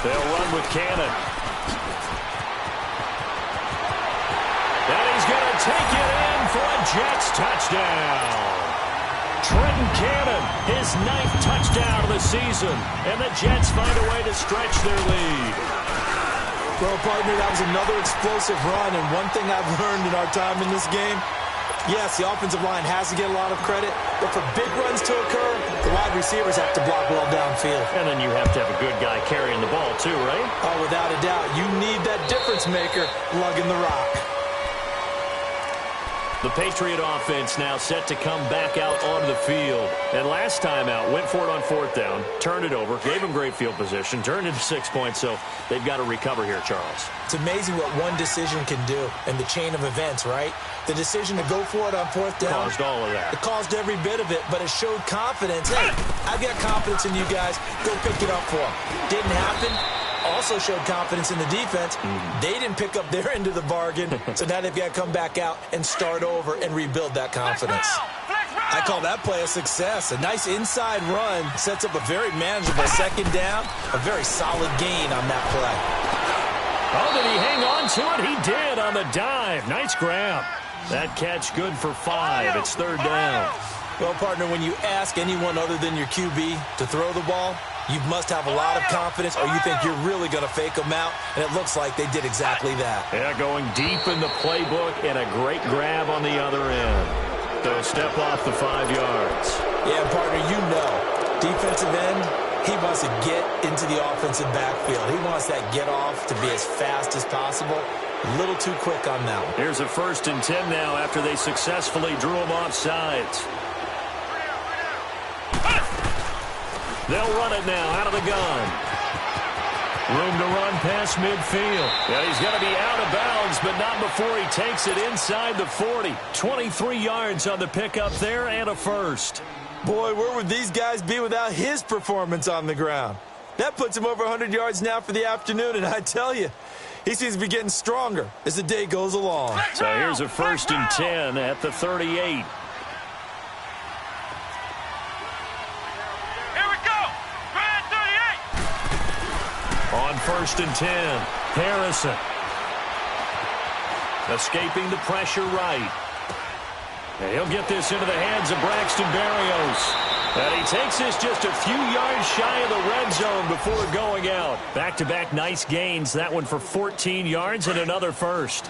S5: They'll run with Cannon. And he's going to take it in for a Jets touchdown. Trenton Cannon, his 9th touchdown of the season. And the Jets find a way to stretch their lead.
S6: Well, partner, that was another explosive run. And one thing I've learned in our time in this game, yes, the offensive line has to get a lot of credit, but for big runs to occur, the wide receivers have to block well downfield.
S5: And then you have to have a good guy carrying the ball too, right?
S6: Oh, without a doubt. You need that difference maker lugging the rock.
S5: The Patriot offense now set to come back out onto the field. And last time out, went for it on 4th down, turned it over, gave them great field position, turned into 6 points, so they've got to recover here, Charles.
S6: It's amazing what one decision can do in the chain of events, right? The decision to go for it on 4th down.
S5: Caused all of that.
S6: It caused every bit of it, but it showed confidence. Hey, I've got confidence in you guys. Go pick it up for them. Didn't happen. Also showed confidence in the defense. They didn't pick up their end of the bargain, so now they've got to come back out and start over and rebuild that confidence. I call that play a success. A nice inside run sets up a very manageable 2nd down, a very solid gain on that play.
S5: Oh, did he hang on to it? He did on the dive. Nice grab. That catch good for 5. It's 3rd down.
S6: Well, partner, when you ask anyone other than your QB to throw the ball, you must have a lot of confidence or you think you're really going to fake them out, and it looks like they did exactly that.
S5: Yeah, going deep in the playbook and a great grab on the other end. They'll step off the 5 yards.
S6: Yeah, partner, you know, defensive end, he wants to get into the offensive backfield. He wants that get off to be as fast as possible. A little too quick on that one.
S5: Here's a 1st and 10 now after they successfully drew him off sides. They'll run it now out of the gun. Room to run past midfield. Yeah, he's going to be out of bounds, but not before he takes it inside the 40. 23 yards on the pickup there and a 1st.
S6: Boy, where would these guys be without his performance on the ground? That puts him over 100 yards now for the afternoon, and I tell you, he seems to be getting stronger as the day goes along.
S5: So here's a 1st and 10 at the 38. On 1st and 10, Harrison. Escaping the pressure right. And he'll get this into the hands of Braxton Berrios. And he takes this just a few yards shy of the red zone before going out. Back-to-back nice gains. That one for 14 yards and another 1st.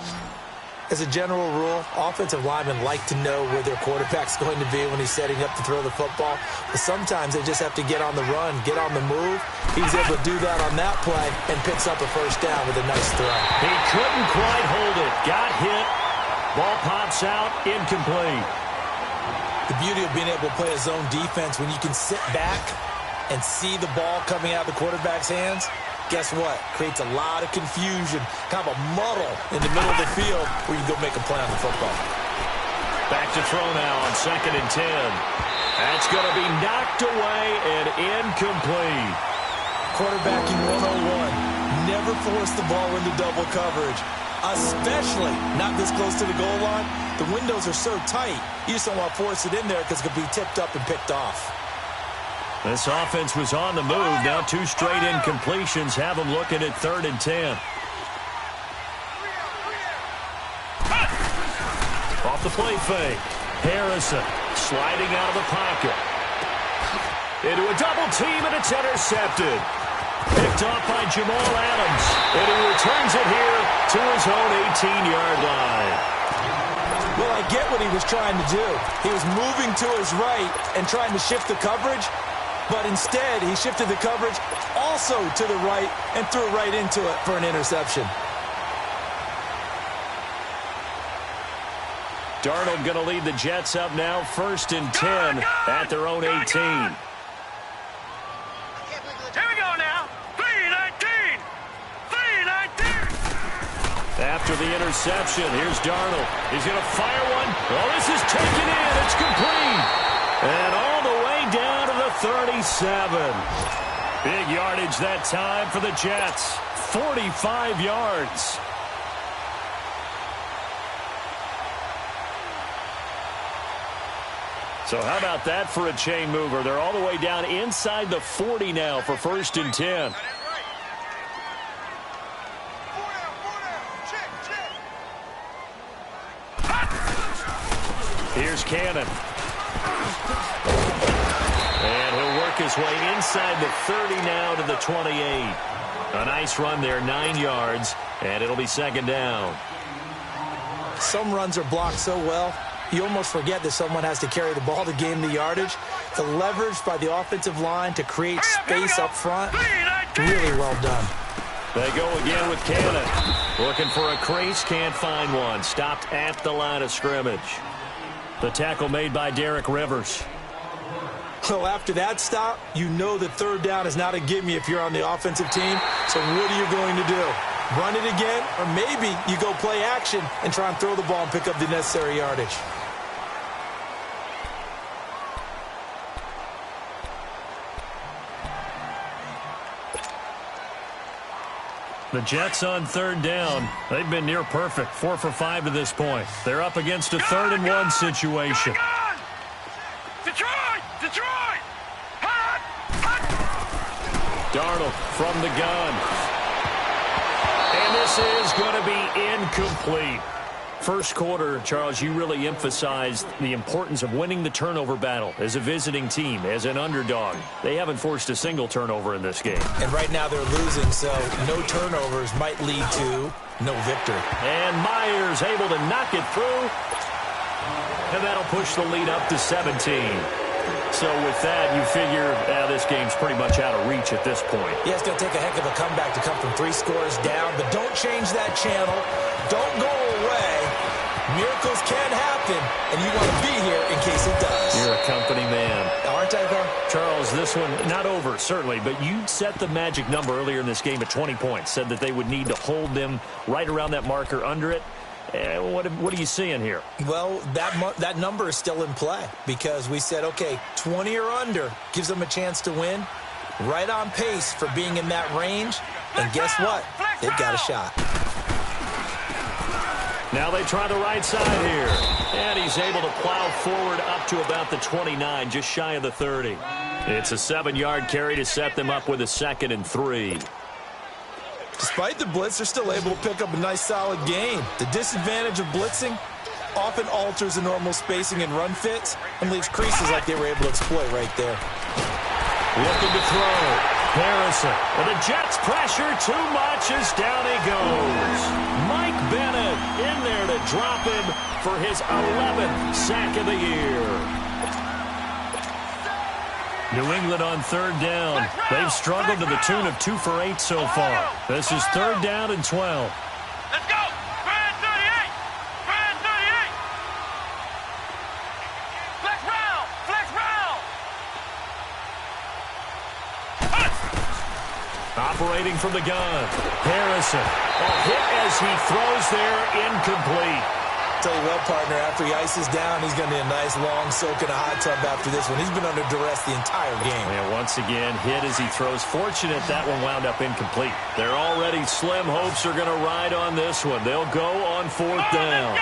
S6: As a general rule, offensive linemen like to know where their quarterback's going to be when he's setting up to throw the football. But sometimes they just have to get on the run, get on the move. He was able to do that on that play and picks up a 1st down with a nice throw.
S5: He couldn't quite hold it. Got hit. Ball pops out. Incomplete.
S6: The beauty of being able to play a zone defense when you can sit back and see the ball coming out of the quarterback's hands, guess what? Creates a lot of confusion, kind of a muddle in the middle of the field where you go make a play on the football.
S5: Back to throw now on 2nd and 10. That's going to be knocked away and incomplete.
S6: Quarterbacking 101. Never force the ball into double coverage, especially not this close to the goal line. The windows are so tight, you just don't want to force it in there because it could be tipped up and picked off.
S5: This offense was on the move. Now 2 straight incompletions have them looking at 3rd and 10. Off the play fake. Harrison sliding out of the pocket. Into a double team, and it's intercepted. Picked off by Jamal Adams. And he returns it here to his own 18-yard line.
S6: Well, I get what he was trying to do. He was moving to his right and trying to shift the coverage. But instead, he shifted the coverage also to the right and threw right into it for an interception.
S5: Darnold going to lead the Jets up now, 1st and 10 at their own 18.
S2: Here we go now. 3-19. 3-19.
S5: After the interception, here's Darnold. He's going to fire one. Oh, this is taken in. It's complete. And all the way down to 37. Big yardage that time for the Jets. 45 yards. So how about that for a chain mover? They're all the way down inside the 40 now for 1st and 10. Here's Cannon. And he'll work his way inside the 30 now to the 28. A nice run there, 9 yards, and it'll be 2nd down.
S6: Some runs are blocked so well, you almost forget that someone has to carry the ball to gain the yardage. The leverage by the offensive line to create space up front, really well done.
S5: They go again with Cannon. Looking for a crease, can't find one. Stopped at the line of scrimmage. The tackle made by Derek Rivers.
S6: So after that stop, you know that 3rd down is not a gimme if you're on the offensive team. So what are you going to do? Run it again? Or maybe you go play action and try and throw the ball and pick up the necessary yardage.
S5: The Jets on 3rd down. They've been near perfect, 4 for 5 to this point. They're up against a 3rd and 1 situation.
S2: Detroit!
S5: Darnold from the gun. And this is going to be incomplete. First quarter, Charles, you really emphasized the importance of winning the turnover battle as a visiting team, as an underdog. They haven't forced a single turnover in this game.
S6: And right now they're losing, so no turnovers might lead to no victory.
S5: And Myers able to knock it through. And that'll push the lead up to 17. So with that, you figure this game's pretty much out of reach at this point.
S6: Yeah, it's going to take a heck of a comeback to come from 3 scores down, but don't change that channel. Don't go away. Miracles can happen, and you want to be here in case it does.
S5: You're a company man.
S6: Aren't I, though?
S5: Charles, this one, not over, certainly, but you set the magic number earlier in this game at 20 points, said that they would need to hold them right around that marker under it. What are you seeing here?
S6: Well, that number is still in play because we said, okay, 20 or under gives them a chance to win. Right on pace for being in that range. And guess what? They've got a shot.
S5: Now they try the right side here. And he's able to plow forward up to about the 29, just shy of the 30. It's a 7-yard carry to set them up with a 2nd and 3.
S6: Despite the blitz, they're still able to pick up a nice, solid gain. The disadvantage of blitzing often alters the normal spacing and run fits and leaves creases like they were able to exploit right there.
S5: Looking to throw. Harrison. And the Jets pressure too much as down he goes. Mike Bennett in there to drop him for his 11th sack of the year. New England on 3rd down. They've struggled to the tune of 2 for 8 so far. This is 3rd down and 12.
S2: Let's go! Brand 38! Brand 38! Flex round! Flex round!
S5: Operating from the gun. Harrison. A hit as he throws there, incomplete.
S6: Tell you what, partner, after he ices down, he's going to need a nice long soak in a hot tub after this one. He's been under duress the entire game.
S5: And once again, hit as he throws. Fortunate that one wound up incomplete. They're already slim hopes are going to ride on this one. They'll go on 4th down.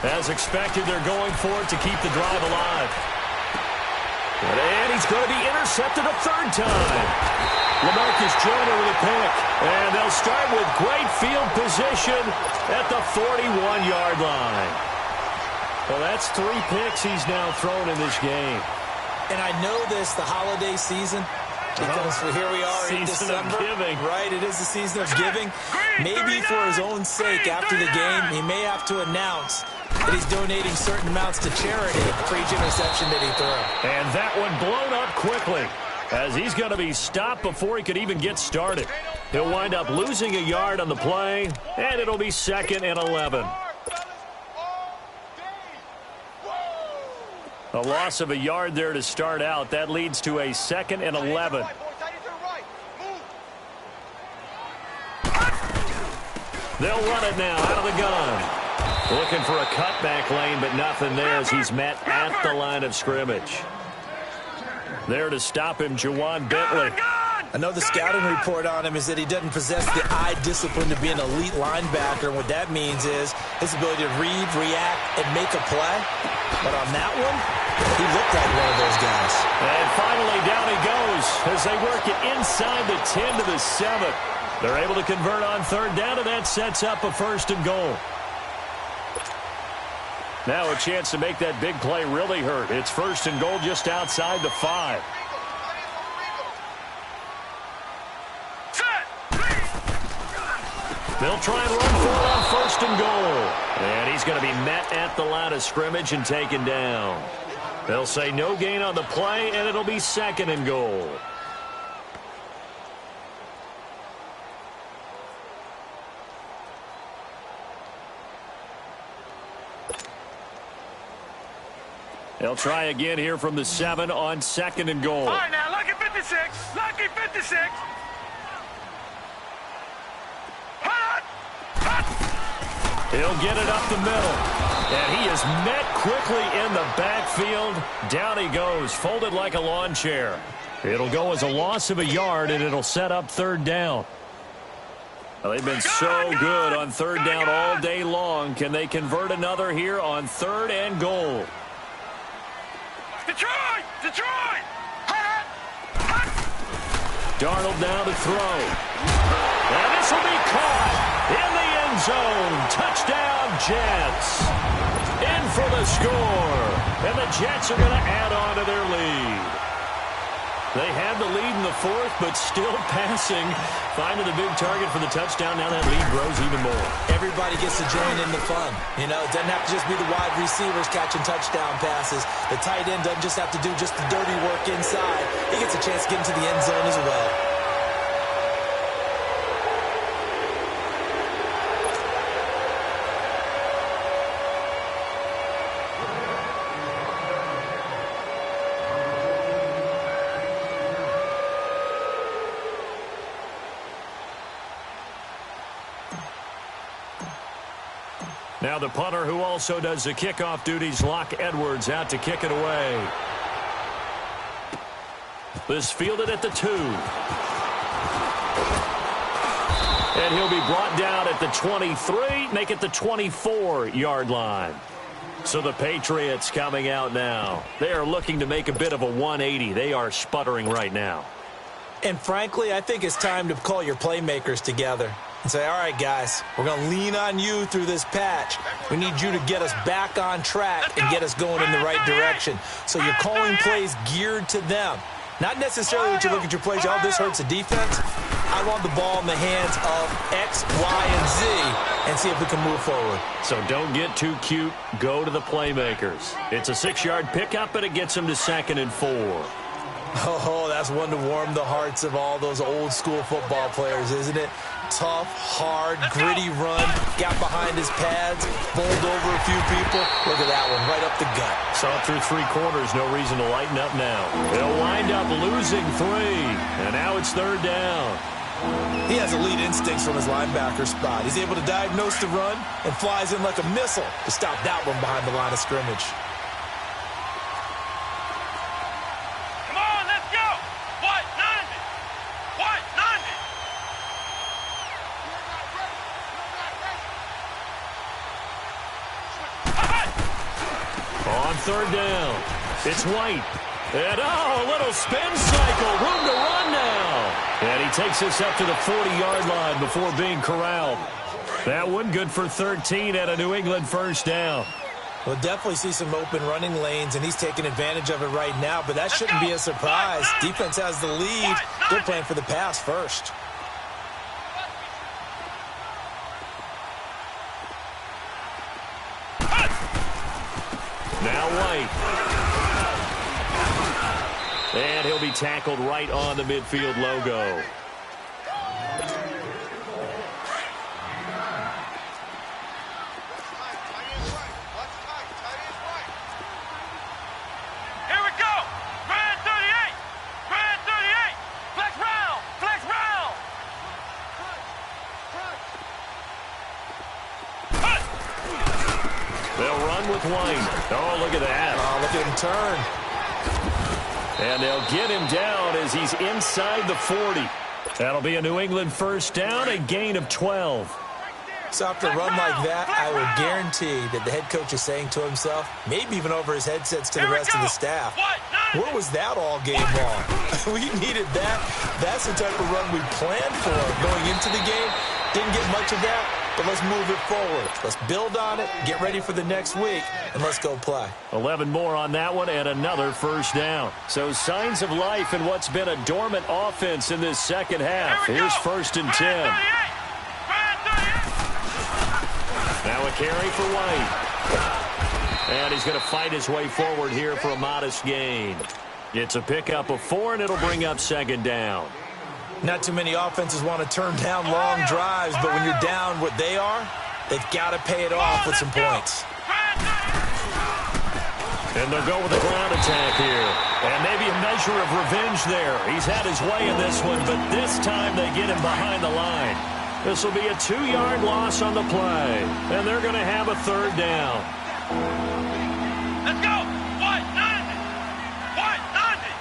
S5: As expected, they're going for it to keep the drive alive. And he's going to be intercepted a 3rd time. LaMarcus Joyner with a pick. And they'll start with great field position at the 41-yard line. Well, that's 3 picks he's now thrown in this game.
S6: And I know this, the holiday season, because here we are in December. Right, it is the season of giving. Maybe for his own sake, after the game, he may have to announce that he's donating certain amounts to charity for each interception that he threw.
S5: And that one blown up quickly, as he's going to be stopped before he could even get started. He'll wind up losing a yard on the play, and it'll be 2nd and 11. A loss of a yard there to start out. That leads to a 2nd and 11. They'll run it now out of the gun. Looking for a cutback lane, but nothing there as he's met at the line of scrimmage. There to stop him, Juwan Bentley.
S6: I know the scouting report on him is that he doesn't possess the eye discipline to be an elite linebacker. And what that means is his ability to read, react, and make a play. But on that one, he looked like one of those guys.
S5: And finally, down he goes as they work it inside the 10 to the 7. They're able to convert on third down, and that sets up a 1st and goal. Now a chance to make that big play really hurt. It's 1st and goal just outside the 5. They'll try and run for it on 1st and goal. And he's going to be met at the line of scrimmage and taken down. They'll say no gain on the play, and it'll be 2nd and goal. They'll try again here from the 7 on 2nd and goal.
S2: All right, now, lucky 56. Lucky 56.
S5: He'll get it up the middle. And he is met quickly in the backfield. Down he goes, folded like a lawn chair. It'll go as a loss of a yard, and it'll set up 3rd down. Well, they've been so good on 3rd down all day long. Can they convert another here on 3rd and goal?
S2: Detroit! Detroit!
S5: Darnold now to throw. And this will be caught in the end zone. Touchdown, Jets. In for the score. And the Jets are going to add on to their lead. They had the lead in the 4th, but still passing. Finding the big target for the touchdown. Now that lead grows even more.
S6: Everybody gets to join in the fun. You know, it doesn't have to just be the wide receivers catching touchdown passes. The tight end doesn't just have to do just the dirty work inside. He gets a chance to get into the end zone as well.
S5: Now the punter who also does the kickoff duties, Locke Edwards, out to kick it away. This fielded at the 2. And he'll be brought down at the 23, make it the 24-yard line. So the Patriots coming out now. They are looking to make a bit of a 180. They are sputtering right now.
S6: And frankly, I think it's time to call your playmakers together and say, all right, guys, we're going to lean on you through this patch. We need you to get us back on track and get us going in the right direction. So you're calling plays geared to them. Not necessarily that you look at your plays, oh, this hurts the defense. I want the ball in the hands of X, Y, and Z and see if we can move forward.
S5: So don't get too cute. Go to the playmakers. It's a 6-yard pickup, but it gets them to 2nd and 4.
S6: Oh, that's one to warm the hearts of all those old-school football players, isn't it? Tough, hard, gritty run, got behind his pads, bowled over a few people. Look at that one, right up the gut.
S5: Saw it through 3 quarters, no reason to lighten up now. They'll wind up losing 3, and now it's 3rd down.
S6: He has elite instincts from his linebacker spot. He's able to diagnose the run and flies in like a missile to stop that one behind the line of scrimmage.
S5: On 3rd down, it's White. And, a little spin cycle. Room to run now. And he takes this up to the 40-yard line before being corralled. That one good for 13 at a New England 1st down.
S6: We'll definitely see some open running lanes, and he's taking advantage of it right now, but that shouldn't be a surprise. Defense has the lead. They're playing for the pass first.
S5: Now White. And he'll be tackled right on the midfield logo.
S2: Here we go. Red 38. Red 38. Flex round. Flex round.
S5: They'll run with White. Oh, look at that.
S6: Oh, look at him turn.
S5: And they'll get him down as he's inside the 40. That'll be a New England first down, a gain of 12.
S6: So after a run like that, I would guarantee that the head coach is saying to himself, maybe even over his headsets to the rest of the staff, where was that all game long? We needed that. That's the type of run we planned for going into the game. Didn't get much of that, but let's move it forward. Let's build on it, get ready for the next week, and let's go play.
S5: 11 more on that one and another first down. So signs of life in what's been a dormant offense in this second half. Here's 1st and 10. Now a carry for White. And he's going to fight his way forward here for a modest gain. It's a pickup of 4, and it'll bring up 2nd down.
S6: Not too many offenses want to turn down long drives, but when you're down what they are, they've got to pay it off with some points.
S5: And they'll go with a ground attack here. And maybe a measure of revenge there. He's had his way in this one, but this time they get him behind the line. This will be a 2-yard loss on the play. And they're going to have a 3rd down.
S2: Let's go! What? 90! What? 90!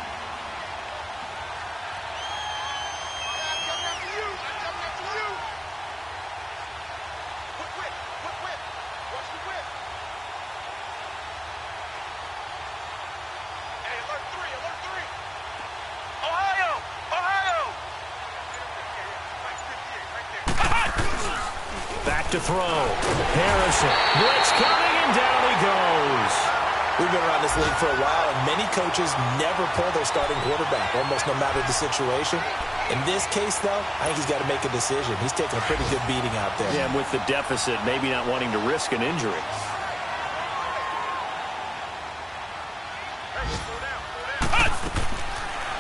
S2: Watch the whip! Hey, alert 3! Ohio!
S5: Back to throw. Harrison. Blitz coming, and down he goes.
S6: We've been around this league for a while, and many coaches never pull their starting quarterback, almost no matter the situation. In this case, though, I think he's got to make a decision. He's taking a pretty good beating out there.
S5: Yeah, and with the deficit, maybe not wanting to risk an injury.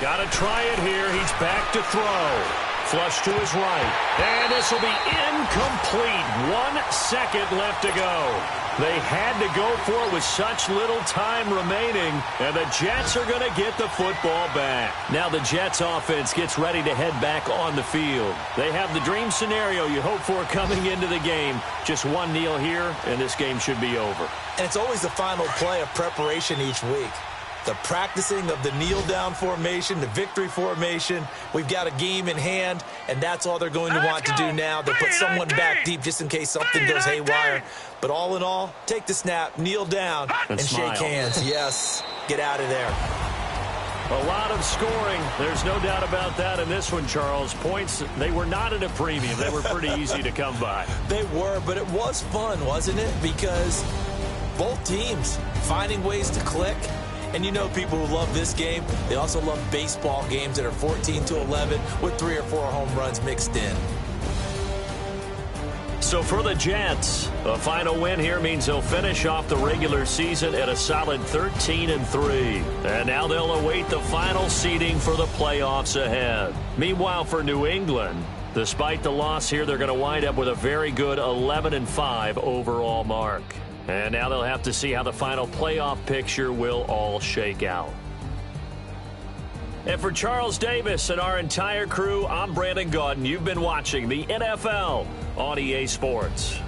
S5: Got to try it here. He's back to throw. Flush to his right. And this will be incomplete. 1 second left to go. They had to go for it with such little time remaining. And the Jets are going to get the football back. Now the Jets offense gets ready to head back on the field. They have the dream scenario you hope for coming into the game. Just one kneel here, and this game should be over.
S6: And it's always the final play of preparation each week. The practicing of the kneel-down formation, the victory formation. We've got a game in hand, and that's all they're going to want to do now. They'll put someone back deep just in case something goes haywire. But all in all, take the snap, kneel down, and shake hands. Yes, get out of there.
S5: A lot of scoring. There's no doubt about that in this one, Charles. Points, they were not at a premium. They were pretty easy to come by.
S6: They were, but it was fun, wasn't it? Because both teams finding ways to click. And you know people who love this game, they also love baseball games that are 14-11 with 3 or 4 home runs mixed in.
S5: So for the Jets, a final win here means they'll finish off the regular season at a solid 13-3. And now they'll await the final seeding for the playoffs ahead. Meanwhile, for New England, despite the loss here, they're going to wind up with a very good 11-5 overall mark. And now they'll have to see how the final playoff picture will all shake out. And for Charles Davis and our entire crew, I'm Brandon Gaudin. You've been watching the NFL on EA Sports.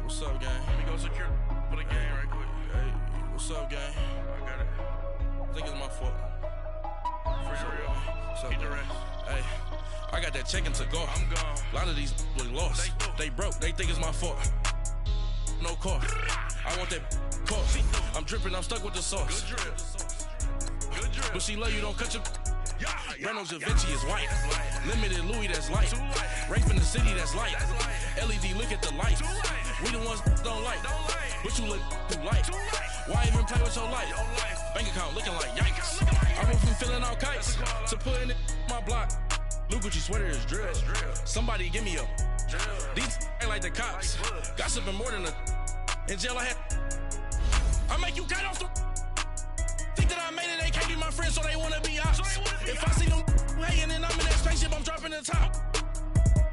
S2: What's up, gang? Let me go secure for the game right quick. Hey, what's up, gang? I got it. I think it's my fault. For real. What's up, man? Hey, I got that chicken to go. I'm gone. A lot of these look lost. They broke. They think it's my fault. No car. I want that car. I'm dripping. I'm stuck with the sauce. Good drip. Good drip. But she love you. Don't cut your... Reynolds Da Vinci is white. Limited Louis, that's light. Rape in the city, that's light. LED, look at the lights. We the ones don't like. But you look too light. Why even play with your life? Bank account looking like yikes. I went from filling out kites to putting it in my block. Blue Gucci sweater is drill. Somebody give me a. These ain't like the cops. Gossiping more than a. In jail I had. I make you cut off the. Think that I made it, they can't be my friends, so they wanna be ops. If I see them hating and I'm in that spaceship, I'm dropping the top.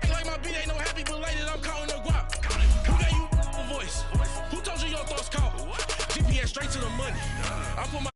S2: Ain't like my beat ain't no happy belated, I'm calling no guap. Who gave you a voice? Who told you your thoughts count? GPS straight to the money. I I put my